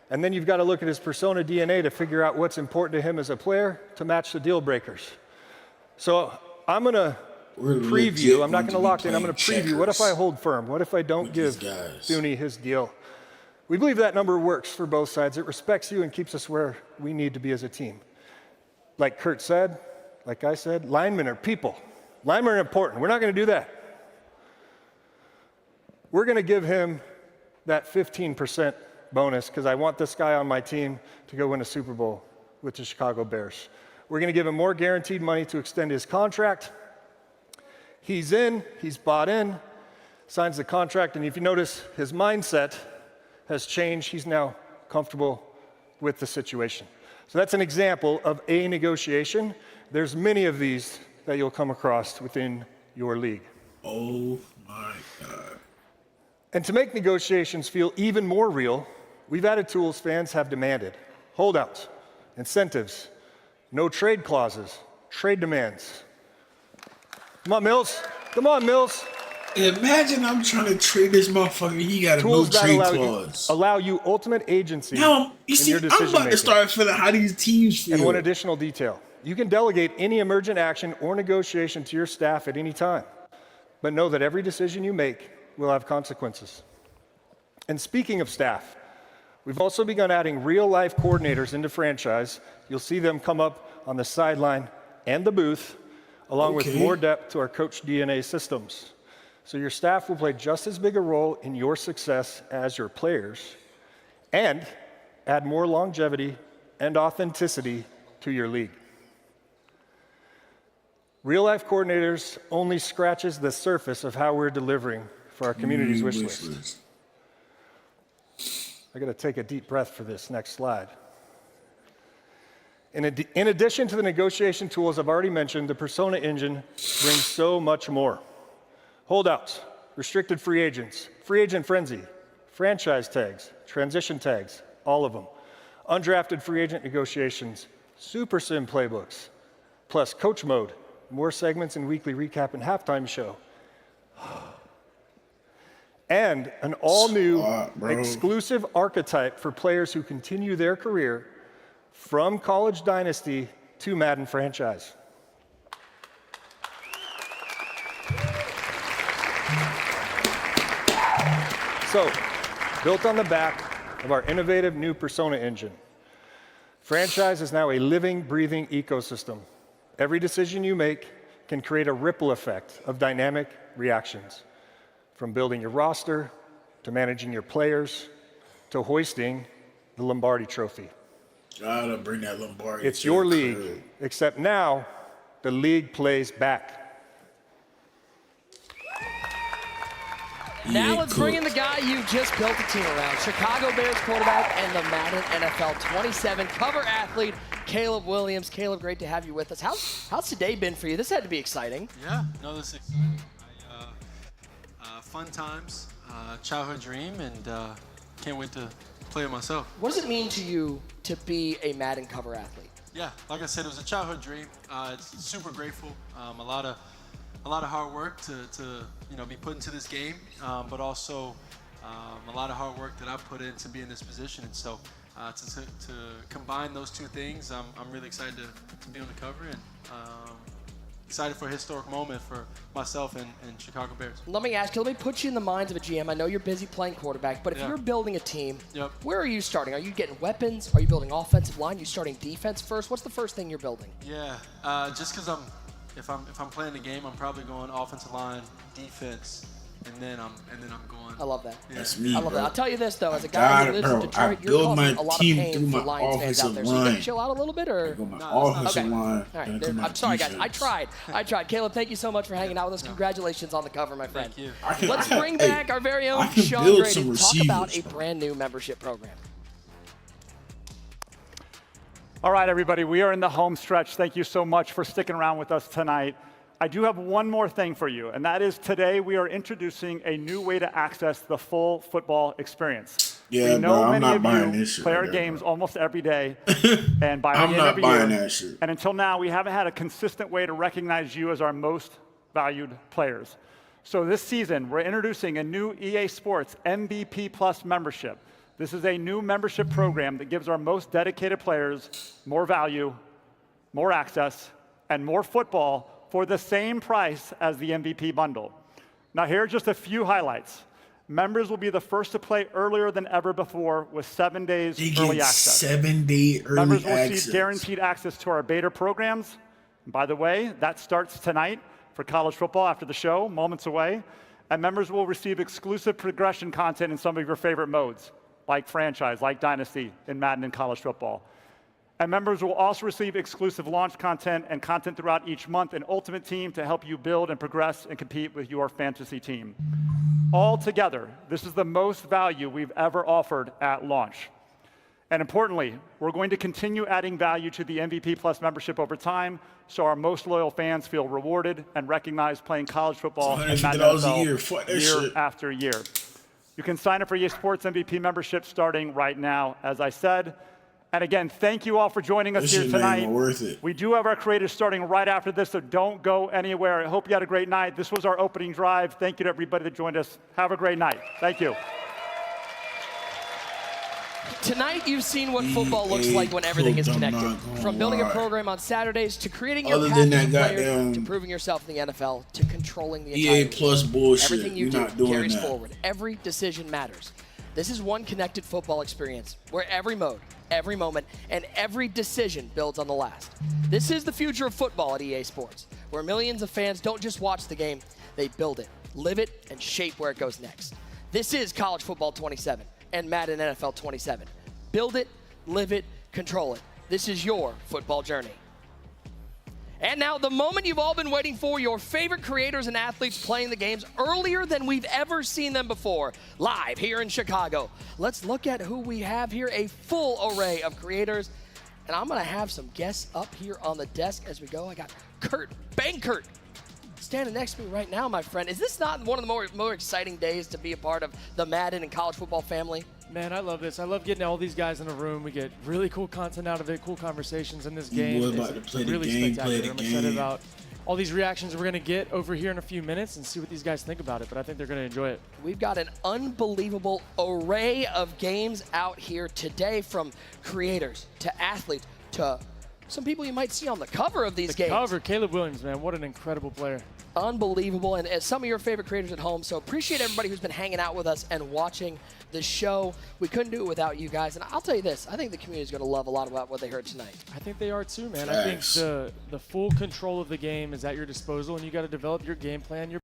And then you've got to look at his persona DNA to figure out what's important to him as a player to match the deal breakers. So I'm going to preview. I'm not going to lock in. I'm going to preview. What if I hold firm? What if I don't give Thuney his deal? We believe that number works for both sides. It respects you and keeps us where we need to be as a team. Like Kurt said, like I said, linemen are people. Linemen are important. We're not going to do that. We're going to give him that 15% bonus because I want this guy on my team to go win a Super Bowl with the Chicago Bears. We're going to give him more guaranteed money to extend his contract. He's in, he's bought in, signs the contract, and if you notice, his mindset has changed. He's now comfortable with the situation. So that's an example of a negotiation. There's many of these that you'll come across within your league. Oh my God. And to make negotiations feel even more real, we've added tools fans have demanded. Holdouts, incentives, no trade clauses, trade demands. Come on, Mills. Come on, Mills. Imagine I'm trying to trade this motherfucker. He got a no trade clause. Allow you ultimate agency now, in your decision I'm about to start feeling how these teams feel. And one additional detail. You can delegate any emergent action or negotiation to your staff at any time. But know that every decision you make will have consequences. And speaking of staff, we've also begun adding real-life coordinators into franchise. You'll see them come up on the sideline and the booth, along with more depth to our coach DNA systems. So your staff will play just as big a role in your success as your players, and add more longevity and authenticity to your league. Real-life coordinators only scratches the surface of how we're delivering for our community's wish list. I got to take a deep breath for this next slide. In addition to the negotiation tools I've already mentioned, the Persona Engine brings so much more. Holdouts, restricted free agents, free agent frenzy, franchise tags, transition tags, all of them. Undrafted free agent negotiations, super sim playbooks, plus coach mode, more segments and weekly recap and halftime show. And an all-new exclusive archetype for players who continue their career from college dynasty to Madden franchise. So, built on the back of our innovative new Persona Engine, franchise is now a living, breathing ecosystem. Every decision you make can create a ripple effect of dynamic reactions, from building your roster, to managing your players, to hoisting the Lombardi Trophy. Gotta bring that Lombardi. It's your league, except now the league plays back. Now let's bring in the guy you just built a team around. Chicago Bears quarterback and the Madden NFL 27 cover athlete, Caleb Williams. Caleb, great to have you with us. How's today been for you? This had to be exciting. Yeah, no, this is exciting. Fun times, childhood dream, and can't wait to play it myself. What does it mean to you to be a Madden cover athlete? Yeah, like I said, it was a childhood dream. It's super grateful. A lot of hard work to be put into this game, but also a lot of hard work that I put in to be in this position. And so to combine those two things, I'm really excited to be on the cover and excited for a historic moment for myself and Chicago Bears. Let me ask you, let me put you in the minds of a GM. I know you're busy playing quarterback, but if you're building a team, where are you starting? Are you getting weapons? Are you building offensive line? Are you starting defense first? What's the first thing you're building? Yeah, just because if I'm playing the game, I'm probably going offensive line, defense, and then I'm going. I love that. Yeah. That's me, I love bro. that. I'll tell you this though, as a guy who lives in Detroit, I you're build causing my a lot of team pain through for my Lions fans out there. So you offensive gonna chill out a little bit, or? My offensive line. All right, and come I'm sorry, guys. defense. I tried. Caleb, thank you so much for hanging out with us. Congratulations on the cover, my friend. Thank you. Let's bring back our very own can Sean build Grady some to talk about a receivers, brand new membership program. All right, everybody, we are in the home stretch. Thank you so much for sticking around with us tonight. I do have one more thing for you, and that is today we are introducing a new way to access the full football experience. Yeah, we know bro, I'm many not of buying you this shit play our right there, games bro. almost every day, and by I'm the end not of the buying year, that shit. and until now, we haven't had a consistent way to recognize you as our most valued players. So this season, we're introducing a new EA Sports MVP Plus membership. This is a new membership program that gives our most dedicated players more value, more access, and more football for the same price as the MVP bundle. Now, here are just a few highlights. Members will be the first to play earlier than ever before with 7 days early access. 7-day early Members will access. see guaranteed access to our beta programs. And by the way, that starts tonight for college football after the show, moments away. And members will receive exclusive progression content in some of your favorite modes, like franchise, like dynasty in Madden and college football. And members will also receive exclusive launch content and content throughout each month in Ultimate Team to help you build and progress and compete with your fantasy team. All together, this is the most value we've ever offered at launch. And importantly, we're going to continue adding value to the MVP Plus membership over time so our most loyal fans feel rewarded and recognized playing college football and Madden NFL year after year. You can sign up for EA Sports MVP membership starting right now, as I said. And again, thank you all for joining us here tonight. Worth it. We do have our creators starting right after this, so don't go anywhere. I hope you had a great night. This was our opening drive. Thank you to everybody that joined us. Have a great night. Thank you. Tonight, you've seen what football looks like when everything is connected. From building a program on Saturdays to creating your path as a player to proving yourself in the NFL to controlling the entire EA Plus bullshit. Everything you We're do not doing carries that. forward. Every decision matters. This is one connected football experience where every mode, every moment, and every decision builds on the last. This is the future of football at EA Sports, where millions of fans don't just watch the game, they build it, live it, and shape where it goes next. This is College Football 27 and Madden NFL 27. Build it, live it, control it. This is your football journey. And now, the moment you've all been waiting for, your favorite creators and athletes playing the games earlier than we've ever seen them before, live here in Chicago. Let's look at who we have here, a full array of creators. And I'm gonna have some guests up here on the desk as we go. I got Kurt Bankert standing next to me right now, my friend. Is this not one of the more exciting days to be a part of the Madden and college football family? Man, I love this. I love getting all these guys in a room. We get really cool content out of it, cool conversations in this game. Boy, about to play the really game, spectacular. play the I'm excited game. about all these reactions we're going to get over here in a few minutes and see what these guys think about it, but I think they're going to enjoy it. We've got an unbelievable array of games out here today, from creators to athletes to some people you might see on the cover of these games. Cover, Caleb Williams, man, what an incredible player. Unbelievable, and as some of your favorite creators at home, so appreciate everybody who's been hanging out with us and watching the show. We couldn't do it without you guys, and I'll tell you this, I think the community is going to love a lot about what they heard tonight. I think they are too, man. I think the full control of the game is at your disposal, and you got to develop your game plan, your